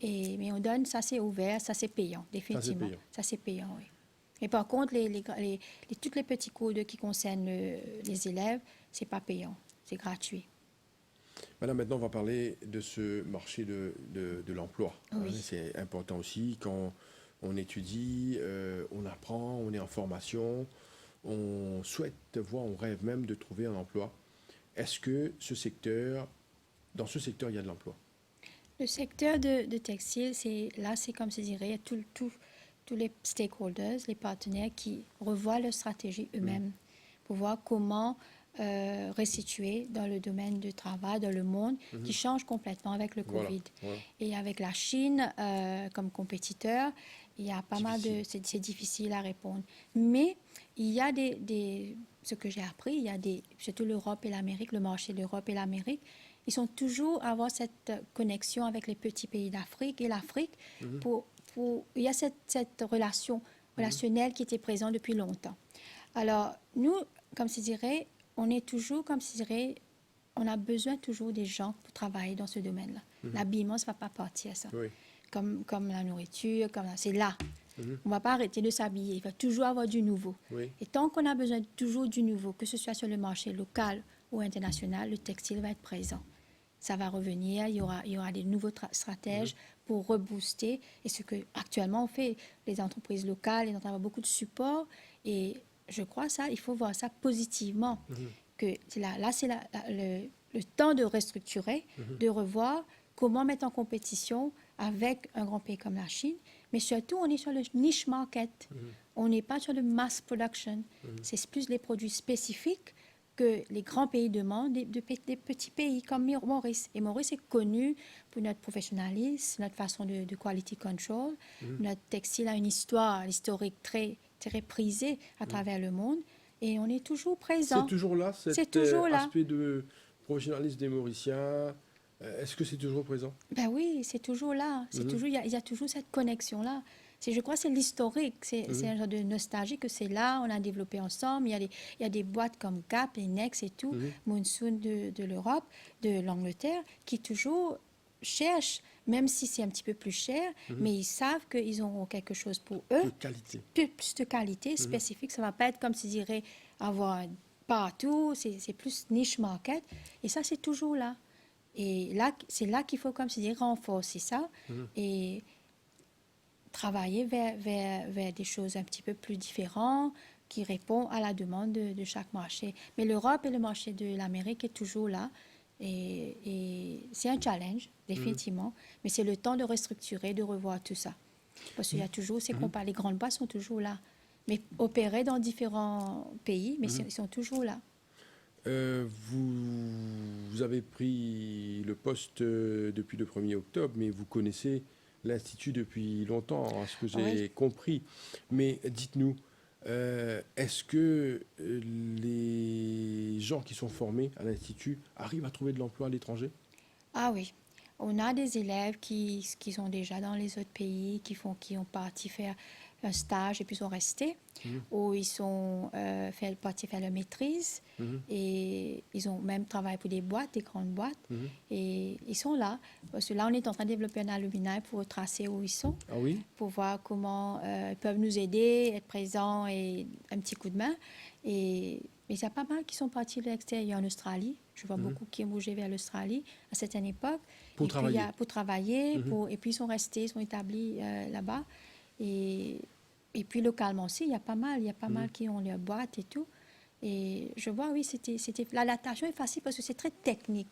Mais on donne, ça c'est ouvert, ça c'est payant, définitivement. Ça c'est payant, oui. Mais par contre, tous les petits cours qui concernent les élèves, c'est pas payant, c'est gratuit. Madame, maintenant on va parler de ce marché de l'emploi. Oui. C'est important aussi quand on étudie, on apprend, on est en formation, on souhaite voir, on rêve même de trouver un emploi. Est-ce que dans ce secteur, il y a de l'emploi? Le secteur de textile, c'est comme je dirais, tous les stakeholders, les partenaires qui revoient leur stratégie eux-mêmes pour voir comment restituer dans le domaine du travail, dans le monde, qui change complètement avec le Covid. Voilà. Et avec la Chine comme compétiteur, il y a pas mal de... C'est difficile à répondre. Mais il y a ce que j'ai appris, il y a surtout l'Europe et l'Amérique, le marché de l'Europe et l'Amérique, ils sont toujours à avoir cette connexion avec les petits pays d'Afrique et l'Afrique. Il y a cette relationnelle qui était présente depuis longtemps. Alors, nous, comme je dirais, on est toujours, comme je dirais, on a besoin toujours des gens pour travailler dans ce domaine-là. L'habillement, ça ne va pas partir, ça. Oui. Comme la nourriture, c'est là. On ne va pas arrêter de s'habiller. Il va toujours avoir du nouveau. Oui. Et tant qu'on a besoin toujours du nouveau, que ce soit sur le marché local ou international, le textile va être présent. Ça va revenir, il y aura des nouveaux stratèges pour rebooster. Et ce que actuellement on fait, les entreprises locales, elles ont beaucoup de support. Et je crois il faut voir ça positivement. Que c'est le temps de restructurer, de revoir comment mettre en compétition avec un grand pays comme la Chine. Mais surtout, on est sur le niche market. On n'est pas sur le mass production. C'est plus les produits spécifiques que les grands pays demandent des petits pays comme Maurice. Et Maurice est connu pour notre professionnalisme, notre façon de quality control. Notre textile a une histoire historique très, très prisée à travers le monde. Et on est toujours présent. C'est toujours là, cet aspect de professionnalisme des Mauriciens. Est-ce que c'est toujours présent? Ben oui, c'est toujours là. Il y a toujours cette connexion-là. Je crois que c'est l'historique, c'est un genre de nostalgie que c'est là, on a développé ensemble. Il y a des boîtes comme Gap, et Next et tout, Monsoon de l'Europe, de l'Angleterre, qui toujours cherchent, même si c'est un petit peu plus cher, mais ils savent qu'ils auront quelque chose pour eux. De qualité. Plus de qualité spécifique. Ça ne va pas être comme si dirais avoir partout, c'est plus niche market. Et ça, c'est toujours là. Et là, c'est là qu'il faut, comme je dis, renforcer ça et travailler vers des choses un petit peu plus différentes qui répondent à la demande de chaque marché. Mais l'Europe et le marché de l'Amérique est toujours là. Et c'est un challenge, définitivement, mais c'est le temps de restructurer, de revoir tout ça. Parce qu'il y a toujours, les grandes boîtes sont toujours là, mais opérées dans différents pays, mais ils sont toujours là. Vous avez pris le poste depuis le 1er octobre, mais vous connaissez l'Institut depuis longtemps, à ce que j'ai compris. Mais dites-nous, est-ce que les gens qui sont formés à l'Institut arrivent à trouver de l'emploi à l'étranger? Ah oui, on a des élèves qui sont déjà dans les autres pays, qui ont parti faire un stage et puis sont restés, ou ils sont partis faire leur maîtrise, et ils ont même travaillé pour des boîtes, des grandes boîtes, et ils sont là. Parce que là, on est en train de développer un alumni pour retracer où ils sont, pour voir comment ils peuvent nous aider, être présents et un petit coup de main. Mais il y a pas mal qui sont partis de l'extérieur, en Australie. Je vois beaucoup qui ont bougé vers l'Australie à cette époque. Pour travailler. Pour travailler, et puis ils sont restés, ils sont établis là-bas. Et puis localement aussi, il y a pas mal qui ont leur boîte et tout. Et je vois, oui, l'adaptation est facile parce que c'est très technique.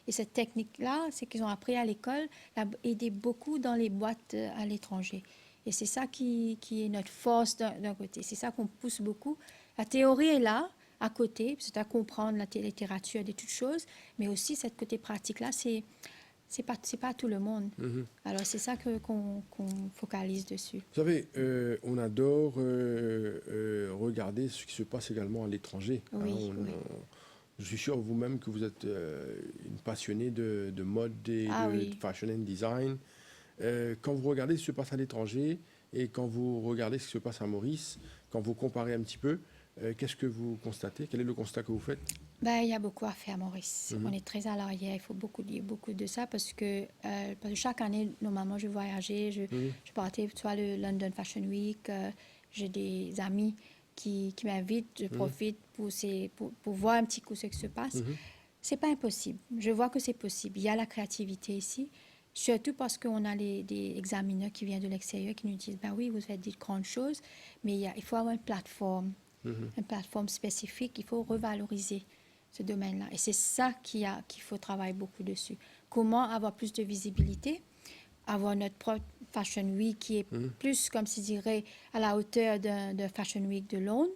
Et cette technique-là, c'est qu'ils ont appris à l'école, l'a aidé beaucoup dans les boîtes à l'étranger. Et c'est ça qui est notre force d'un côté. C'est ça qu'on pousse beaucoup. La théorie est là, à côté, c'est à comprendre la littérature de toutes choses, mais aussi cette côté pratique-là, c'est pas tout le monde. Alors, c'est ça qu'on focalise dessus. Vous savez, on adore regarder ce qui se passe également à l'étranger. Oui, je suis sûr vous-même que vous êtes une passionnée de mode et de fashion and design. Quand vous regardez ce qui se passe à l'étranger et quand vous regardez ce qui se passe à Maurice, quand vous comparez un petit peu, qu'est-ce que vous constatez? Quel est le constat que vous faites? Il y a beaucoup à faire, Maurice. On est très à l'arrière. Il faut beaucoup de ça parce que chaque année, normalement, je voyageais. Je partais soit le London Fashion Week. J'ai des amis qui m'invitent. Je profite pour voir un petit coup ce qui se passe. C'est pas impossible. Je vois que c'est possible. Il y a la créativité ici. Surtout parce qu'on a des examineurs qui viennent de l'extérieur qui nous disent, oui, vous faites des grandes choses, mais il faut avoir une plateforme spécifique. Il faut revaloriser ce domaine-là. Et c'est ça qu'il faut travailler beaucoup dessus. Comment avoir plus de visibilité, avoir notre propre Fashion Week qui est plus, comme je dirais, à la hauteur d'un Fashion Week de Londres,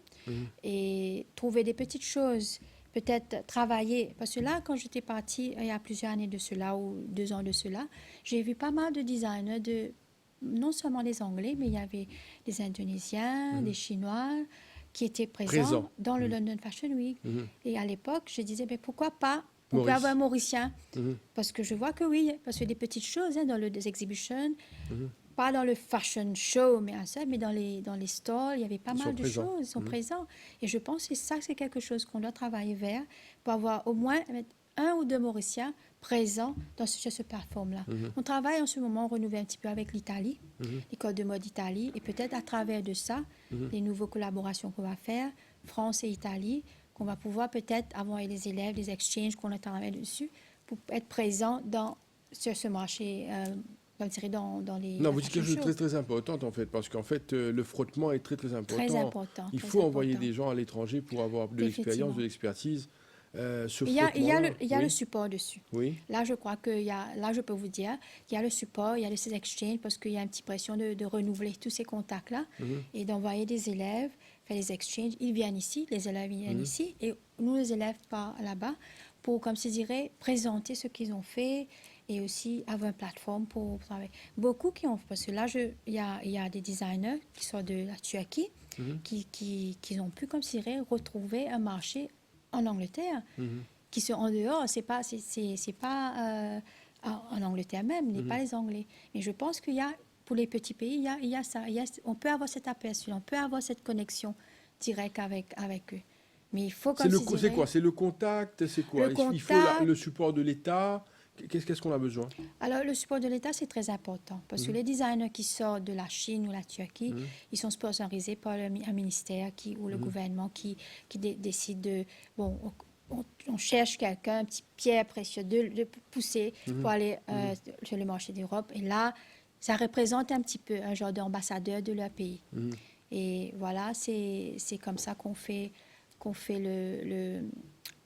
et trouver des petites choses, peut-être travailler. Parce que là, quand j'étais partie, il y a plusieurs années de cela, ou 2 ans de cela, j'ai vu pas mal de designers, non seulement des Anglais, mais il y avait des Indonésiens, des Chinois, qui étaient présents dans le London Fashion Week. Et à l'époque, je disais, pourquoi pas on peut avoir un Mauricien? Parce que je vois que oui, parce que des petites choses dans les exhibitions, pas dans le fashion show, mais dans les stalls, il y avait pas mal de choses, ils sont présents. Et je pense que c'est quelque chose qu'on doit travailler vers, pour avoir au moins 1 ou 2 Mauriciens présents sur ce plateforme-là. On travaille en ce moment, on renouvelle un petit peu avec l'Italie, l'école de mode d'Italie, et peut-être à travers de ça, les nouvelles collaborations qu'on va faire, France et Italie, qu'on va pouvoir peut-être avoir des élèves, des exchanges qu'on a travaillé dessus, pour être présents sur ce marché, dans les... Non, vous dites quelque chose de très, très important, en fait, parce qu'en fait, le frottement est très, très important. Très important. Il faut envoyer des gens à l'étranger pour avoir de l'expérience, de l'expertise. Il y a le support dessus. Oui. Là, je crois là, je peux vous dire, il y a le support, il y a ces exchanges, parce qu'il y a une petite pression de renouveler tous ces contacts-là et d'envoyer des élèves faire les exchanges. Ils viennent ici, les élèves viennent ici, et nous, les élèves, partent là-bas pour, comme je dirais, présenter ce qu'ils ont fait et aussi avoir une plateforme pour travailler. Beaucoup qui ont, parce que là, il y a des designers qui sont de la Turquie qui ont pu, comme je dirais, retrouver un marché en Angleterre, qui sont en dehors, c'est pas en Angleterre même, pas les Anglais. Mais je pense qu'il y a, pour les petits pays, il y a ça. On peut avoir cette aperçu, on peut avoir cette connexion directe avec eux. Mais il faut, comme c'est quoi? C'est le contact? C'est quoi? Il faut le support de l'État? Qu'est-ce qu'on a besoin? Alors, le support de l'État, c'est très important parce que les designers qui sortent de la Chine ou la Turquie, ils sont sponsorisés par un ministère ou le gouvernement qui décide de... Bon, on cherche quelqu'un, un petit pierre précieux, de pousser pour aller sur le marché d'Europe. Et là, ça représente un petit peu un genre d'ambassadeur de leur pays. Et voilà, c'est comme ça qu'on fait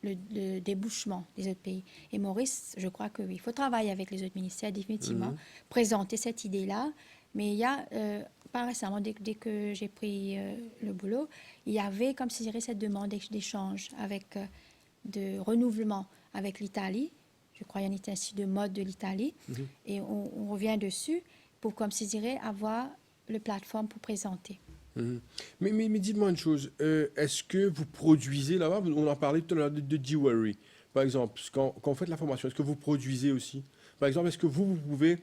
le débouchement des autres pays. Et Maurice, je crois que oui, il faut travailler avec les autres ministères, définitivement, présenter cette idée-là. Mais il y a, pas récemment, dès que j'ai pris le boulot, il y avait, comme si je dirais, cette demande d'échange, de renouvellement avec l'Italie. Je crois qu'il y a un institut de mode de l'Italie. Et on revient dessus pour, comme si je dirais, avoir le plateforme pour présenter. Mais dites-moi une chose, est-ce que vous produisez là-bas, on en parlait tout à l'heure de jewelry, par exemple, quand vous faites la formation, est-ce que vous produisez aussi? Par exemple, est-ce que vous pouvez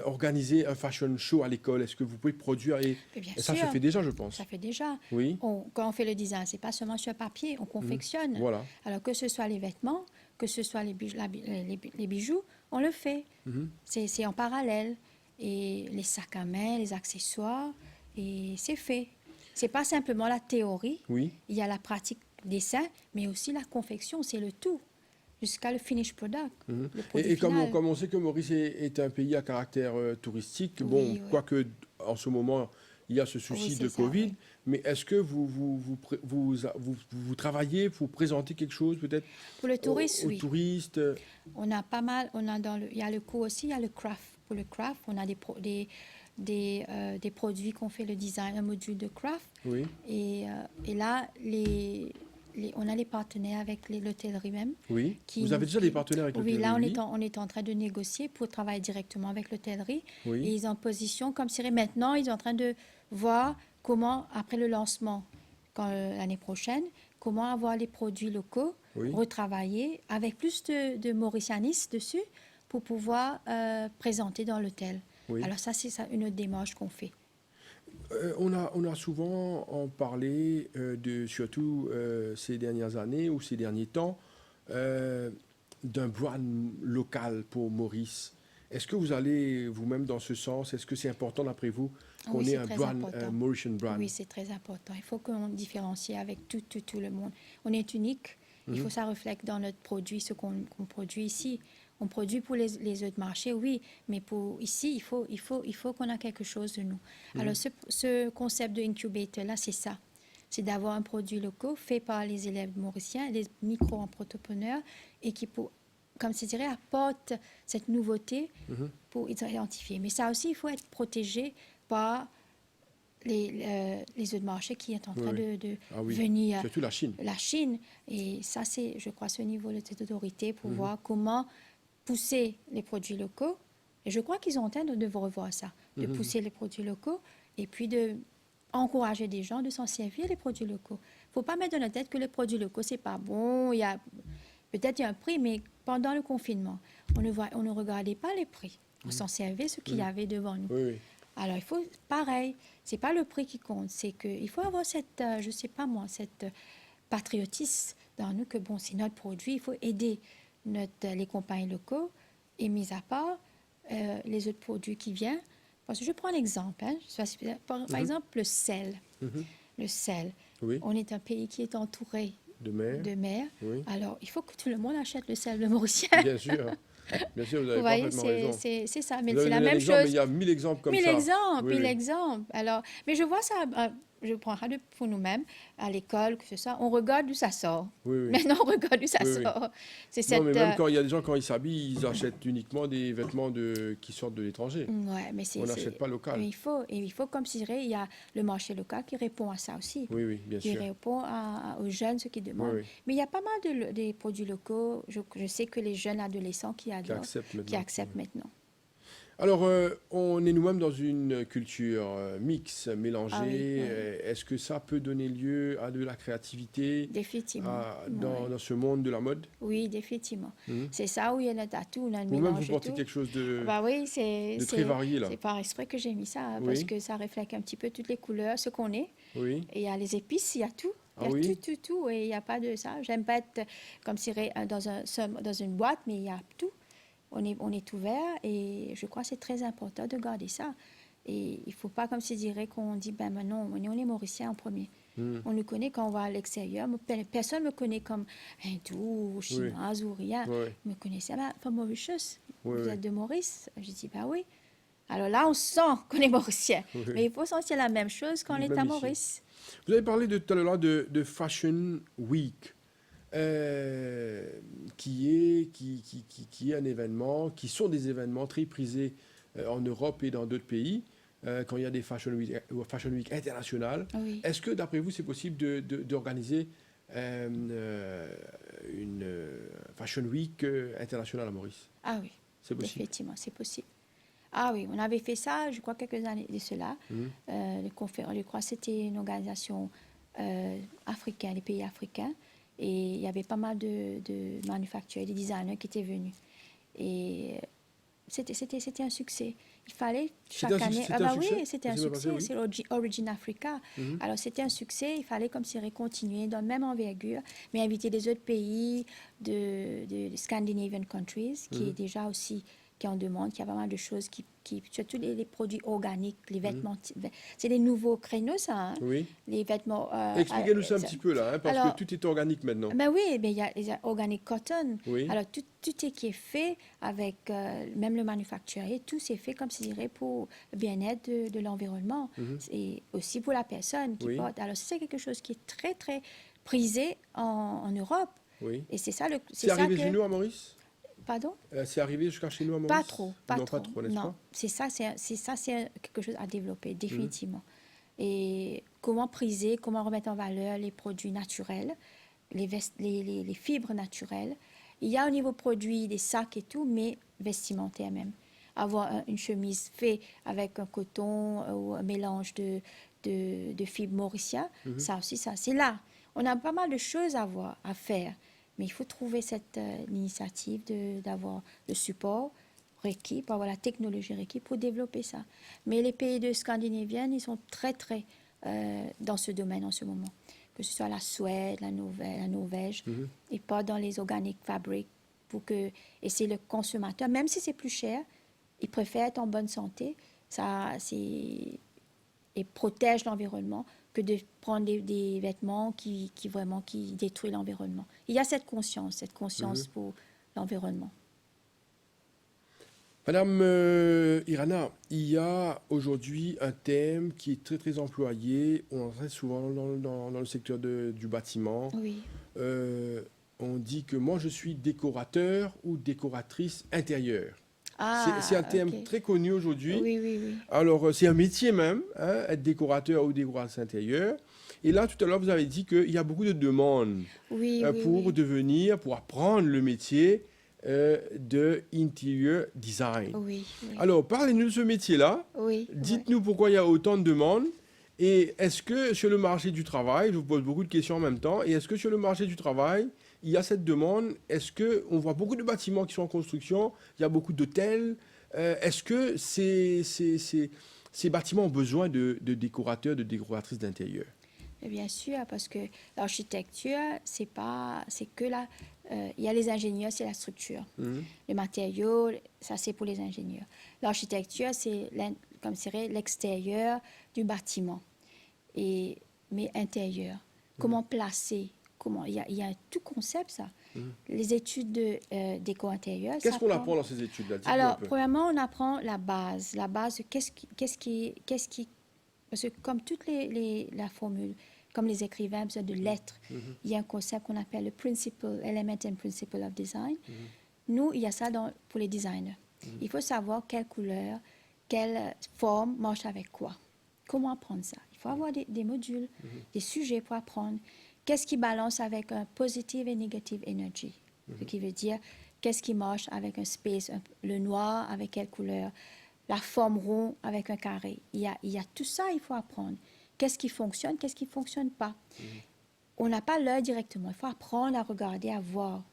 organiser un fashion show à l'école? Est-ce que vous pouvez produire et ça se fait déjà, je pense. Ça fait déjà. Oui. Quand on fait le design, c'est pas seulement sur papier, on confectionne. Voilà. Alors que ce soit les vêtements, que ce soit les bijoux, on le fait. C'est en parallèle. Et les sacs à main, les accessoires, et c'est fait. C'est pas simplement la théorie. Oui. Il y a la pratique dessin, mais aussi la confection, c'est le tout, jusqu'à le finish product. Le produit et final. comme on sait que Maurice est un pays à caractère touristique, Oui, bon, oui. quoique en ce moment il y a ce souci de Covid, oui. mais est-ce que vous travaillez, vous présentez quelque chose peut-être Pour le tourisme, aux oui. touristes? On a pas mal, il y a le cours aussi, il y a le craft. Pour le craft, on a des produits qu'on fait le design, un module de craft. Oui. Et là, on a les partenaires avec l'hôtellerie même. Oui. Vous avez déjà des partenaires avec l'hôtellerie? Oui, là, on est en train de négocier pour travailler directement avec l'hôtellerie. Oui. Et ils sont en position, comme c'est maintenant, ils sont en train de voir comment, après le lancement l'année prochaine, comment avoir les produits locaux retravaillés avec plus de mauricianistes dessus pour pouvoir présenter dans l'hôtel. Oui. Alors ça, c'est une autre démarche qu'on fait. On a souvent en parlé, surtout ces dernières années ou ces derniers temps, d'un brand local pour Maurice. Est-ce que vous allez vous-même dans ce sens? Est-ce que c'est important d'après vous qu'on ait un brand, Mauritian brand? Oui, c'est très important. Il faut qu'on différencie avec tout le monde. On est unique. Il faut que ça reflète dans notre produit, ce qu'on produit ici. On produit pour les autres marchés, oui, mais pour ici, il faut qu'on ait quelque chose de nous. Alors, ce concept de incubator-là, c'est ça. C'est d'avoir un produit local fait par les élèves mauriciens, les micro-entrepreneurs, et qui, comme je dirais, apporte cette nouveauté pour identifier. Mais ça aussi, il faut être protégé par les autres marchés qui sont en train de venir. Surtout la Chine. La Chine. Et ça, c'est, je crois, ce niveau de cette autorité pour voir comment pousser les produits locaux. Et je crois qu'ils sont en train de revoir ça, de pousser les produits locaux et puis d'encourager des gens de s'en servir, les produits locaux. Il ne faut pas mettre dans la tête que les produits locaux, c'est pas bon. Peut-être il y a un prix, mais pendant le confinement, on ne regardait pas les prix. On s'en servait ce qu'il y avait devant nous. Oui. Alors, il faut, pareil, c'est pas le prix qui compte, c'est qu'il faut avoir cette, je sais pas moi, cette patriotisme dans nous que, bon, c'est notre produit, il faut aider les compagnies locaux et, mis à part, les autres produits qui viennent. Parce que je prends un exemple, hein, par exemple, le sel. Le sel. Oui. On est un pays qui est entouré de mer. Oui. Alors, il faut que tout le monde achète le sel de Mauricien. Bien sûr. Bien sûr, vous avez parfaitement raison. C'est ça, mais c'est la même chose. Mais il y a 1000 exemples comme ça. 1000 exemples. Alors, mais je vois ça, je prends ça pour nous-mêmes, à l'école, que ce soit, on regarde d'où ça sort. Maintenant, on regarde d'où ça sort. C'est non, mais même quand il y a des gens, quand ils s'habillent, ils achètent uniquement des vêtements qui sortent de l'étranger. Ouais, mais on n'achète pas local. Mais il faut, comme je dirais, il y a le marché local qui répond à ça aussi. Oui, bien sûr. Qui répond aux jeunes, ceux qui demandent. Mais il y a pas mal de produits locaux. Je sais que les jeunes adolescents qui acceptent maintenant. Alors, on est nous-mêmes dans une culture mixte, mélangée. Est-ce que ça peut donner lieu à de la créativité? Définitivement. Dans ce monde de la mode? Oui, définitivement. C'est ça où il y a notre atout, on a un mélange. Vous-même, vous portez tout. quelque chose de très varié, là. C'est par exprès que j'ai mis ça, parce que ça reflète un petit peu toutes les couleurs, ce qu'on est. Oui. Et il y a les épices, il y a tout. Il y a tout. Et il n'y a pas de ça. J'aime pas être comme si dans une boîte, mais il y a tout. On est ouvert et je crois que c'est très important de garder ça. Et il ne faut pas comme si dirait qu'on dit, ben maintenant, on est Mauricien en premier. On nous connaît quand on va à l'extérieur. Personne ne me connaît comme hindou ou chinoise ou rien. Me connaissait, from Mauritius. Vous êtes de Maurice? Je dis, ben oui. Alors là, on sent qu'on est Mauricien. Mais il faut sentir la même chose quand on est à Maurice. Vous avez parlé tout à l'heure de Fashion Week. qui est un événement, qui sont des événements très prisés en Europe et dans d'autres pays, quand il y a des Fashion Week internationales. Oui. Est-ce que, d'après vous, c'est possible d'organiser une Fashion Week internationale à Maurice? Ah oui, C'est possible. effectivement, c'est possible. Ah oui, on avait fait ça, je crois, quelques années de cela. Je crois que c'était une organisation africaine, des pays africains. Et il y avait pas mal de manufacturiers, de designers qui étaient venus. Et c'était un succès. Il fallait chaque année... Oui, c'était un succès. C'est l'Origin Africa. Alors, c'était un succès. Il fallait comme si continuer dans la même envergure, mais inviter des autres pays de Scandinavian countries, qui est déjà aussi... qui en demandent, qu'il y a pas mal de choses, surtout les produits organiques, les vêtements. C'est des nouveaux créneaux, ça. Hein? Oui. Les vêtements... Expliquez-nous ça un petit peu, là, hein, parce que tout est organique maintenant. Ben oui, il y a les organic cotton. Oui. Alors, tout est qui est fait avec, même le manufacturier, tout c'est fait, comme je dirais, pour le bien-être de l'environnement. Et aussi pour la personne qui porte. Alors, c'est quelque chose qui est très, très prisé en Europe. Oui. Et c'est ça le... C'est arrivé chez nous à Maurice? Pardon? C'est arrivé jusqu'à chez nous à Maurice? Pas trop. Non, pas trop, n'est-ce pas? C'est quelque chose à développer, définitivement. Et comment priser, comment remettre en valeur les produits naturels, les fibres naturelles. Il y a au niveau produit des sacs et tout, mais vestimentaire même. Avoir une chemise faite avec un coton ou un mélange de fibres mauriciennes, ça aussi, ça, c'est là. On a pas mal de choses à faire. Mais il faut trouver cette initiative d'avoir le support requis, pour avoir la technologie requise pour développer ça. Mais les pays de Scandinaviens, ils sont très, très dans ce domaine en ce moment. Que ce soit la Suède, la Norvège, et pas dans les organic fabrics. Et c'est le consommateur, même si c'est plus cher, il préfère être en bonne santé et protège l'environnement que de prendre des vêtements qui détruisent l'environnement. Il y a cette conscience pour l'environnement. Madame Irana, il y a aujourd'hui un thème qui est très, très employé. On entend souvent dans le secteur du bâtiment. Oui. On dit que moi, je suis décorateur ou décoratrice intérieure. Ah, c'est un terme très connu aujourd'hui. Oui, oui, oui. Alors, c'est un métier même, hein, être décorateur ou décoratrice intérieure. Et là, tout à l'heure, vous avez dit qu'il y a beaucoup de demandes pour apprendre le métier de interior design. Oui, oui. Alors, parlez-nous de ce métier-là. Oui. Dites-nous pourquoi il y a autant de demandes. Et est-ce que sur le marché du travail, je vous pose beaucoup de questions en même temps, et est-ce que sur le marché du travail, il y a cette demande? Est-ce qu'on voit beaucoup de bâtiments qui sont en construction? Il y a beaucoup d'hôtels. Est-ce que ces bâtiments ont besoin de décorateurs, de décoratrices d'intérieur? Bien sûr, parce que l'architecture, c'est que là, il y a les ingénieurs, c'est la structure. Les matériaux, ça c'est pour les ingénieurs. L'architecture, c'est comme serait l'extérieur du bâtiment, mais intérieur. Comment placer? Il y a un tout concept, ça. Les études de déco-intérieur. Qu'est-ce qu'on apprend dans ces études-là? Alors, premièrement, on apprend la base. La base, qu'est-ce qui... Parce que comme toutes la formule, comme les écrivains, besoin de lettres, il y a un concept qu'on appelle le Element and Principle of Design. Nous, il y a ça pour les designers. Il faut savoir quelle couleur, quelle forme marche avec quoi. Comment apprendre ça? Il faut avoir des modules, des sujets pour apprendre. Qu'est-ce qui balance avec un positive et negative energy? Ce qui veut dire, qu'est-ce qui marche avec un space, le noir avec quelle couleur? La forme ronde avec un carré. Il y a tout ça, il faut apprendre. Qu'est-ce qui fonctionne, qu'est-ce qui ne fonctionne pas? On n'a pas l'œil directement. Il faut apprendre à regarder, à voir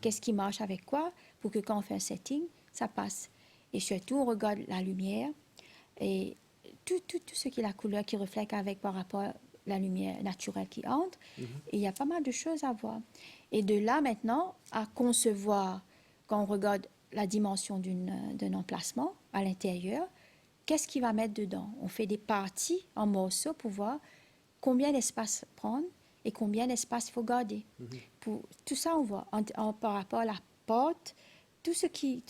qu'est-ce qui marche avec quoi pour que quand on fait un setting, ça passe. Et surtout, on regarde la lumière et tout ce qui est la couleur qui reflète par rapport à la lumière naturelle qui entre. Et il y a pas mal de choses à voir. Et de là, maintenant, à concevoir, quand on regarde la dimension d'un emplacement à l'intérieur, qu'est-ce qu'il va mettre dedans? On fait des parties en morceaux pour voir combien d'espace prendre et combien d'espace il faut garder. Pour, tout ça, on voit par rapport à la porte, tout ce qu'il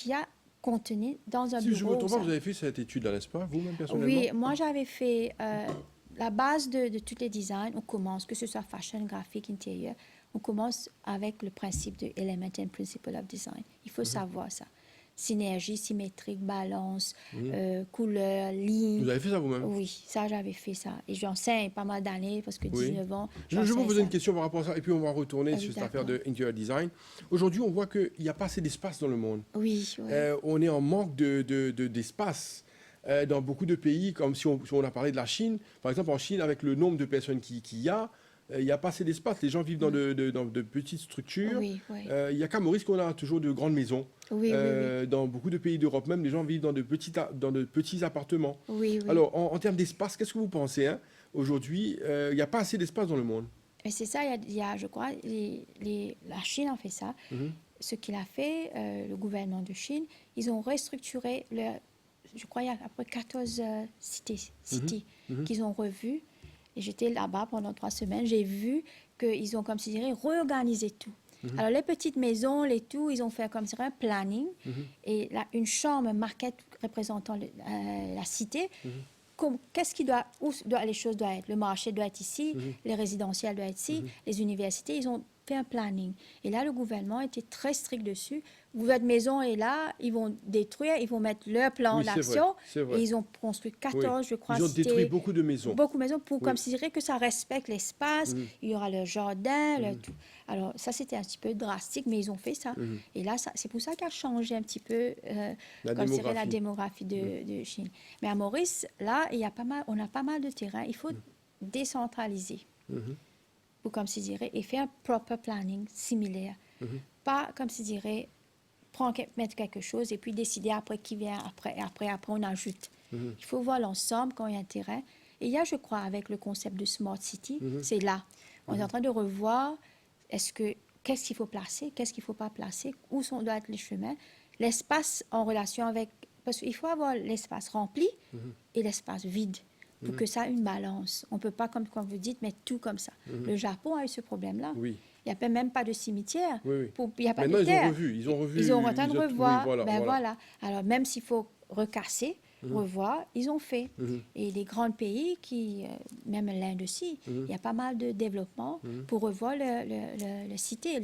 y a contenu dans un bureau. Si je ne me trompe pas, vous avez fait cette étude, n'est-ce pas, vous-même personnellement? Oui, moi j'avais fait la base de tous les designs. On commence, que ce soit fashion, graphique, intérieur, on commence avec le principe de Element and Principle of Design. Il faut savoir ça. Synergie, symétrique, balance, couleur, ligne. Vous avez fait ça vous-même? Oui, ça, j'avais fait ça. Et j'enseigne pas mal d'années, parce que 19 ans, je vais vous poser ça. une question par rapport à ça, et puis on va retourner sur cette affaire de interior design. Aujourd'hui, on voit qu'il n'y a pas assez d'espace dans le monde. Oui. On est en manque d'espace. Dans beaucoup de pays, comme si on a parlé de la Chine, par exemple en Chine, avec le nombre de personnes qu'il y a, il n'y a pas assez d'espace. Les gens vivent dans de petites structures. Il n'y a qu'à Maurice qu'on a toujours de grandes maisons. Dans beaucoup de pays d'Europe même, les gens vivent dans de petits appartements. Alors, en termes d'espace, qu'est-ce que vous pensez aujourd'hui, il n'y a pas assez d'espace dans le monde. C'est ça, je crois, la Chine a fait ça. Ce qu'il a fait, le gouvernement de Chine, ils ont restructuré je crois, il y a à peu près 14 cités qu'ils ont revues. Et j'étais là-bas pendant 3 semaines. J'ai vu qu'ils ont, comme je dirais, réorganisé tout. Alors, les petites maisons, ils ont fait comme un planning. Et là, une chambre marquette représentant la cité. Qu'est-ce où les choses doivent être? Le marché doit être ici, les résidentiels doivent être ici, les universités, ils ont fait un planning. Et là, le gouvernement était très strict dessus. Votre maison est là, ils vont détruire, ils vont mettre leur plan d'action. Et ils ont construit 14, je crois. Ils ont détruit beaucoup de maisons. Beaucoup de maisons pour considérer que ça respecte l'espace. Il y aura le jardin, le tout. Alors, ça, c'était un petit peu drastique, mais ils ont fait ça. Et là, c'est pour ça qu'a changé un petit peu la démographie de Chine. Mais à Maurice, là, on a pas mal de terrain. Il faut décentraliser. Pour, comme je dirais, et faire un proper planning similaire. Pas, comme je dirais, mettre quelque chose et puis décider après qui vient après. Et après on ajoute. Il faut voir l'ensemble quand il y a un terrain. Et il y a, je crois, avec le concept de Smart City, c'est là. On est en train de revoir qu'est-ce qu'il faut placer, qu'est-ce qu'il ne faut pas placer, où doivent être les chemins, l'espace en relation avec... Parce qu'il faut avoir l'espace rempli et l'espace vide pour que ça ait une balance. On ne peut pas, comme vous dites, mettre tout comme ça. Le Japon a eu ce problème-là. Il n'y a même pas de cimetière. Il n'y a pas de terre. Ils ont revu. Ils ont en train de revoir. Voilà. Alors, même s'il faut recasser, revoir, ils ont fait. Et les grands pays, même l'Inde aussi, il y a pas mal de développement pour revoir le cité,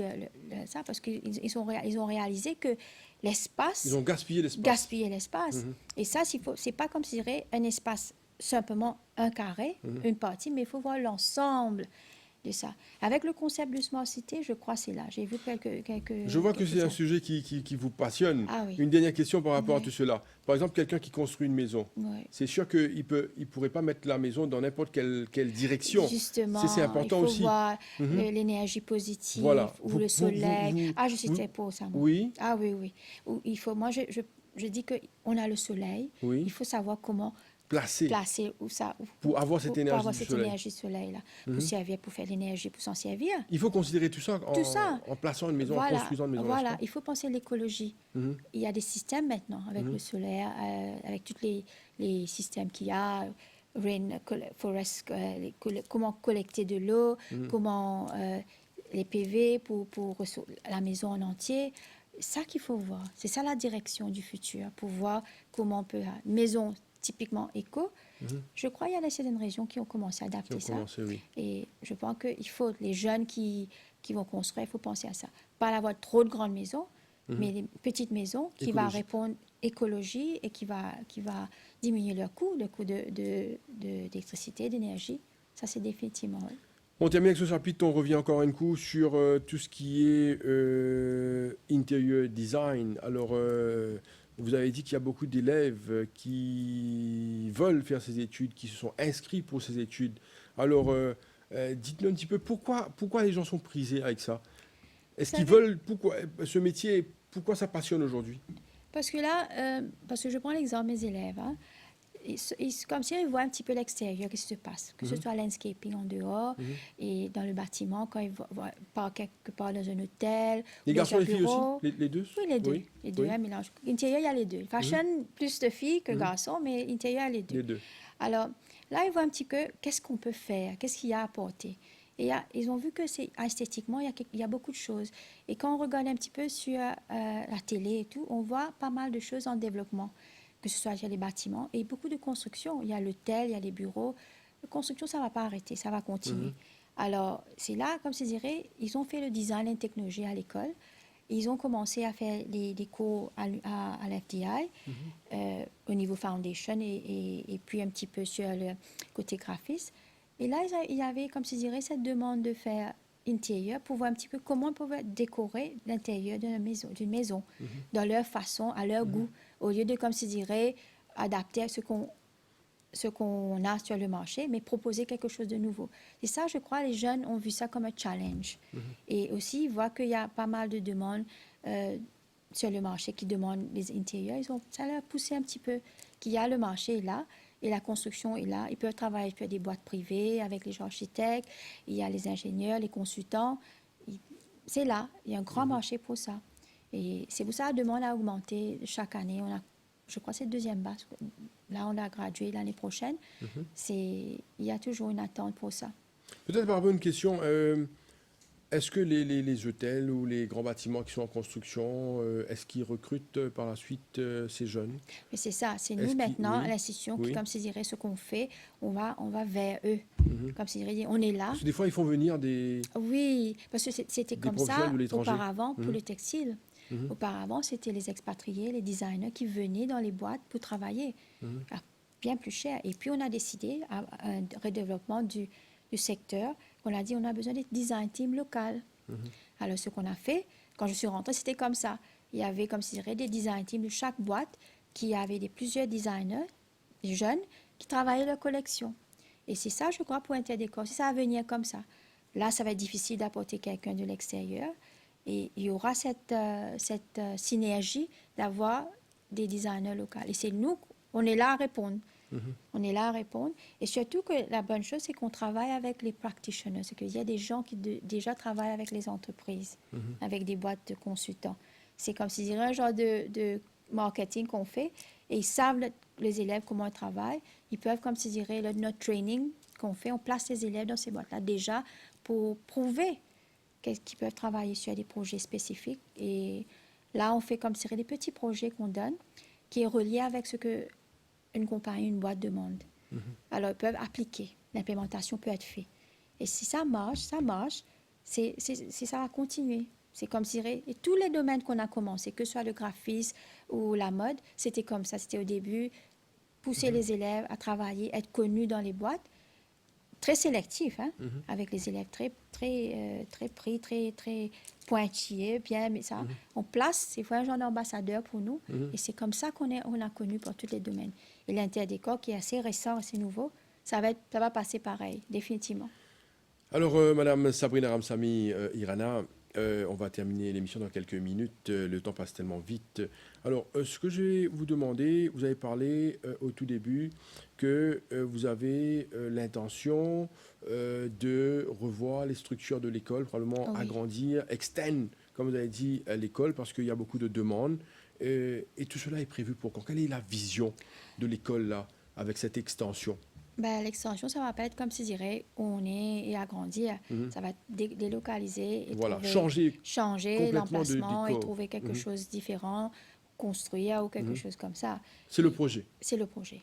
ça, parce qu'ils ont réalisé que l'espace... Ils ont gaspillé l'espace. Et ça, c'est pas comme si dirait un espace simplement un carré, une partie, mais il faut voir l'ensemble de ça. Avec le concept de Smart City, je crois que c'est là. J'ai vu quelques... Je vois que c'est un sujet qui vous passionne. Une dernière question par rapport à tout cela. Par exemple, quelqu'un qui construit une maison, c'est sûr qu'il ne pourrait pas mettre la maison dans n'importe quelle direction. Justement, c'est important aussi. Il faut voir l'énergie positive ou le soleil. Je suis très pour ça. Moi. Oui. Oui. Moi, je dis qu'on a le soleil. Il faut savoir comment... placer où ça pour avoir cette énergie du soleil là pour faire l'énergie pour s'en servir. Il faut considérer tout ça en plaçant une maison, en construisant une maison. Il faut penser à l'écologie. Il y a des systèmes maintenant avec le solaire, avec tous les systèmes qu'il y a, forest, comment collecter de l'eau, comment les PV pour la maison en entier. C'est ça qu'il faut voir. C'est ça la direction du futur, pour voir comment on peut maison typiquement éco. Je crois qu'il y a certaines régions qui ont commencé à adapter ça. Et je pense qu'il faut, les jeunes qui vont construire, il faut penser à ça. Pas avoir trop de grandes maisons, mais des petites maisons qui vont répondre écologie et qui va diminuer leur coût, le coût d'électricité, d'énergie. Ça, c'est définitivement... On termine avec ce chapitre, on revient encore un coup sur tout ce qui est interior design. Alors... vous avez dit qu'il y a beaucoup d'élèves qui veulent faire ces études, qui se sont inscrits pour ces études. Alors, dites-nous un petit peu pourquoi les gens sont prisés avec ça. Est-ce qu'ils veulent, ce métier, pourquoi ça passionne aujourd'hui? Parce que là, je prends l'exemple de mes élèves, comme si ils voient un petit peu l'extérieur, qu'est-ce qui se passe, que ce soit landscaping en dehors et dans le bâtiment, quand ils partent quelque part dans un hôtel. Les garçons et les filles aussi, les deux? Oui, les deux. Les deux, un mélange. Intérieur, il y a les deux. Fashion, plus de filles que garçons, mais intérieur, il y a les deux. Les deux. Alors, là, ils voient un petit peu qu'est-ce qu'on peut faire, qu'est-ce qu'il y a à apporter. Et ils ont vu que esthétiquement, il y a beaucoup de choses. Et quand on regarde un petit peu sur la télé et tout, on voit pas mal de choses en développement, que ce soit les bâtiments et beaucoup de construction. Il y a l'hôtel, il y a les bureaux. La construction, ça ne va pas arrêter, ça va continuer. Alors, c'est là, comme je dirais, ils ont fait le design et la technologie à l'école. Ils ont commencé à faire des cours à l'FDI au niveau foundation et puis un petit peu sur le côté graphiste. Et là, il y avait, comme je dirais, cette demande de faire intérieur pour voir un petit peu comment on pouvait décorer l'intérieur d'une maison dans leur façon, à leur goût, au lieu de, comme je dirais, adapter à ce qu'on a sur le marché, mais proposer quelque chose de nouveau. Et ça, je crois, les jeunes ont vu ça comme un challenge. Et aussi, ils voient qu'il y a pas mal de demandes sur le marché qui demandent les intérieurs. Ça leur a poussé un petit peu qu'il y a le marché là et la construction est là. Ils peuvent travailler sur des boîtes privées avec les architectes, il y a les ingénieurs, les consultants. C'est là, il y a un grand marché pour ça. Et c'est pour ça que la demande a augmenté chaque année. Je crois que c'est le deuxième base. Là, on a gradué l'année prochaine. Il y a toujours une attente pour ça. Peut-être par rapport à une question, est-ce que les hôtels ou les grands bâtiments qui sont en construction, est-ce qu'ils recrutent par la suite ces jeunes? Mais c'est ça, c'est nous maintenant, à l'institution, qui, comme je dirais, ce qu'on fait, on va vers eux. Comme je dirais, on est là. Parce que des fois, ils font venir des... Oui, parce que c'était comme ça auparavant pour le textile. Auparavant, c'était les expatriés, les designers qui venaient dans les boîtes pour travailler à bien plus cher. Et puis, on a décidé, à un redéveloppement du secteur, on a dit on a besoin de design team local. Alors, ce qu'on a fait, quand je suis rentrée, c'était comme ça. Il y avait, comme je dirais, des design teams de chaque boîte qui avaient plusieurs designers, des jeunes, qui travaillaient leur collection. Et c'est ça, je crois, pour Interdécor. Si ça va venir comme ça, là, ça va être difficile d'apporter quelqu'un de l'extérieur. Et il y aura cette synergie d'avoir des designers locaux. Et c'est nous, on est là à répondre. On est là à répondre. Et surtout que la bonne chose, c'est qu'on travaille avec les practitioners. C'est qu'il y a des gens qui déjà travaillent avec les entreprises, avec des boîtes de consultants. C'est comme si c'était un genre de marketing qu'on fait. Et ils savent, les élèves, comment ils travaillent. Ils peuvent, comme si dirait, notre training qu'on fait, on place les élèves dans ces boîtes-là déjà pour prouver qu'ils peuvent travailler sur des projets spécifiques. Et là, on fait comme si des petits projets qu'on donne, qui est relié avec ce qu'une compagnie, une boîte demande. Alors, ils peuvent appliquer. L'implémentation peut être faite. Et si ça marche, ça va continuer. C'est comme si, et tous les domaines qu'on a commencé, que ce soit le graphisme ou la mode, c'était comme ça. C'était au début, pousser les élèves à travailler, être connus dans les boîtes, très sélectif, avec les élèves très pris, très pointillés, bien, mais ça, on place, c'est un genre d'ambassadeur pour nous, et c'est comme ça qu'on a connu pour tous les domaines. Et l'Interdécor, qui est assez récent, assez nouveau, ça va passer pareil, définitivement. Alors, Madame Sabrina Ramsamy Irana, on va terminer l'émission dans quelques minutes. Le temps passe tellement vite. Alors, ce que je vais vous demander, vous avez parlé au tout début que vous avez l'intention de revoir les structures de l'école, probablement agrandir, extend, comme vous avez dit, l'école, parce qu'il y a beaucoup de demandes. Et tout cela est prévu pour quand? Quelle est la vision de l'école, là, avec cette extension? L'extension, ça va pas être comme si dirait on est et agrandir. Ça va être délocaliser et changer l'emplacement et trouver quelque chose de différent, construire ou quelque chose comme ça. C'est le projet. C'est le projet.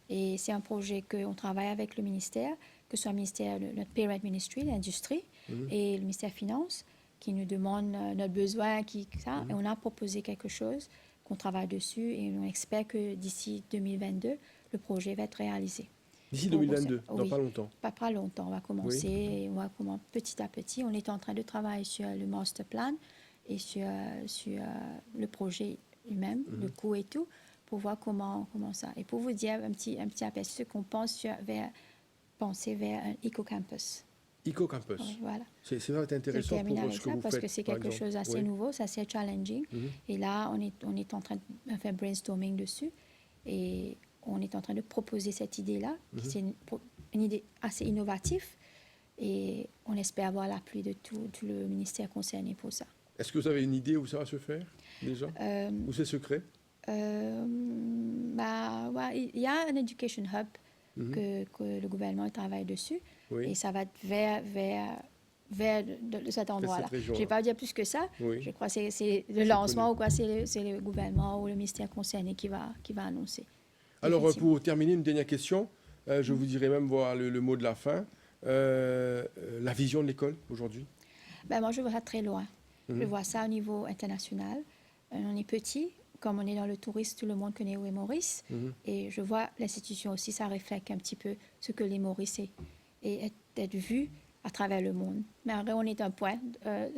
Et c'est un projet qu'on travaille avec le ministère, que ce soit le ministère, notre Parent Ministry, l'industrie, et le ministère des Finances, qui nous demande notre besoin, et on a proposé quelque chose qu'on travaille dessus et on espère que d'ici 2022, le projet va être réalisé. D'ici 2022, dans pas longtemps. Pas longtemps, on va commencer, et on va commencer petit à petit. On est en train de travailler sur le master plan et sur le projet lui-même, le coût et tout, pour voir comment ça. Et pour vous dire un petit aperçu qu'on pense penser vers un eco-campus. Eco-campus. Oui, voilà. C'est vrai, c'est intéressant pour ce que vous faites. Parce que c'est quelque chose d'assez nouveau, c'est assez challenging. Et là, on est en train de faire brainstorming dessus. Et on est en train de proposer cette idée-là, qui c'est une idée assez innovative, et on espère avoir l'appui de tout le ministère concerné pour ça. Est-ce que vous avez une idée où ça va se faire, déjà? Ou c'est secret? Il y a un education hub que le gouvernement travaille dessus, et ça va vers cet endroit-là. Je ne vais pas dire plus que ça. Je crois que c'est le lancement ou quoi, c'est le gouvernement ou le ministère concerné qui va annoncer. Alors, pour terminer, une dernière question. Je vous dirai même voir le mot de la fin. la vision de l'école aujourd'hui? Ben, moi, je vois ça très loin. Mhm. Je vois ça au niveau international. On est petit, comme on est dans le tourisme, tout le monde connaît où est Maurice. Et je vois l'institution aussi, ça reflète un petit peu ce que l'île Maurice est. Et être vu à travers le monde. Mais après, on est un point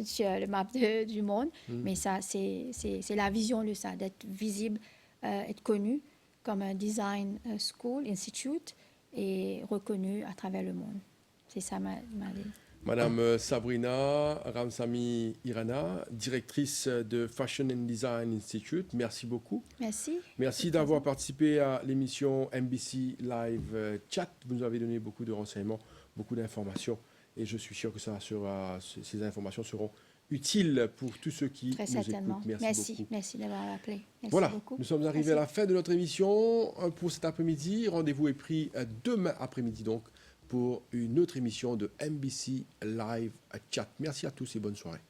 sur le map du monde. Mais ça, c'est la vision de ça, d'être visible, être connu comme un design school, institute, et reconnu à travers le monde. C'est ça ma ligne. Madame Sabrina Ramsamy Irana, directrice de Fashion and Design Institute, merci beaucoup. Merci. Merci d'avoir participé à l'émission MBC Live Chat. Vous nous avez donné beaucoup de renseignements, beaucoup d'informations et je suis sûr que ces informations seront utiles pour tous ceux qui Très nous certainement. écoutent. Merci beaucoup. Merci d'avoir appelé. Merci voilà, beaucoup. nous sommes arrivés à la fin de notre émission pour cet après-midi. Rendez-vous est pris demain après-midi donc pour une autre émission de MBC Live Chat. Merci à tous et bonne soirée.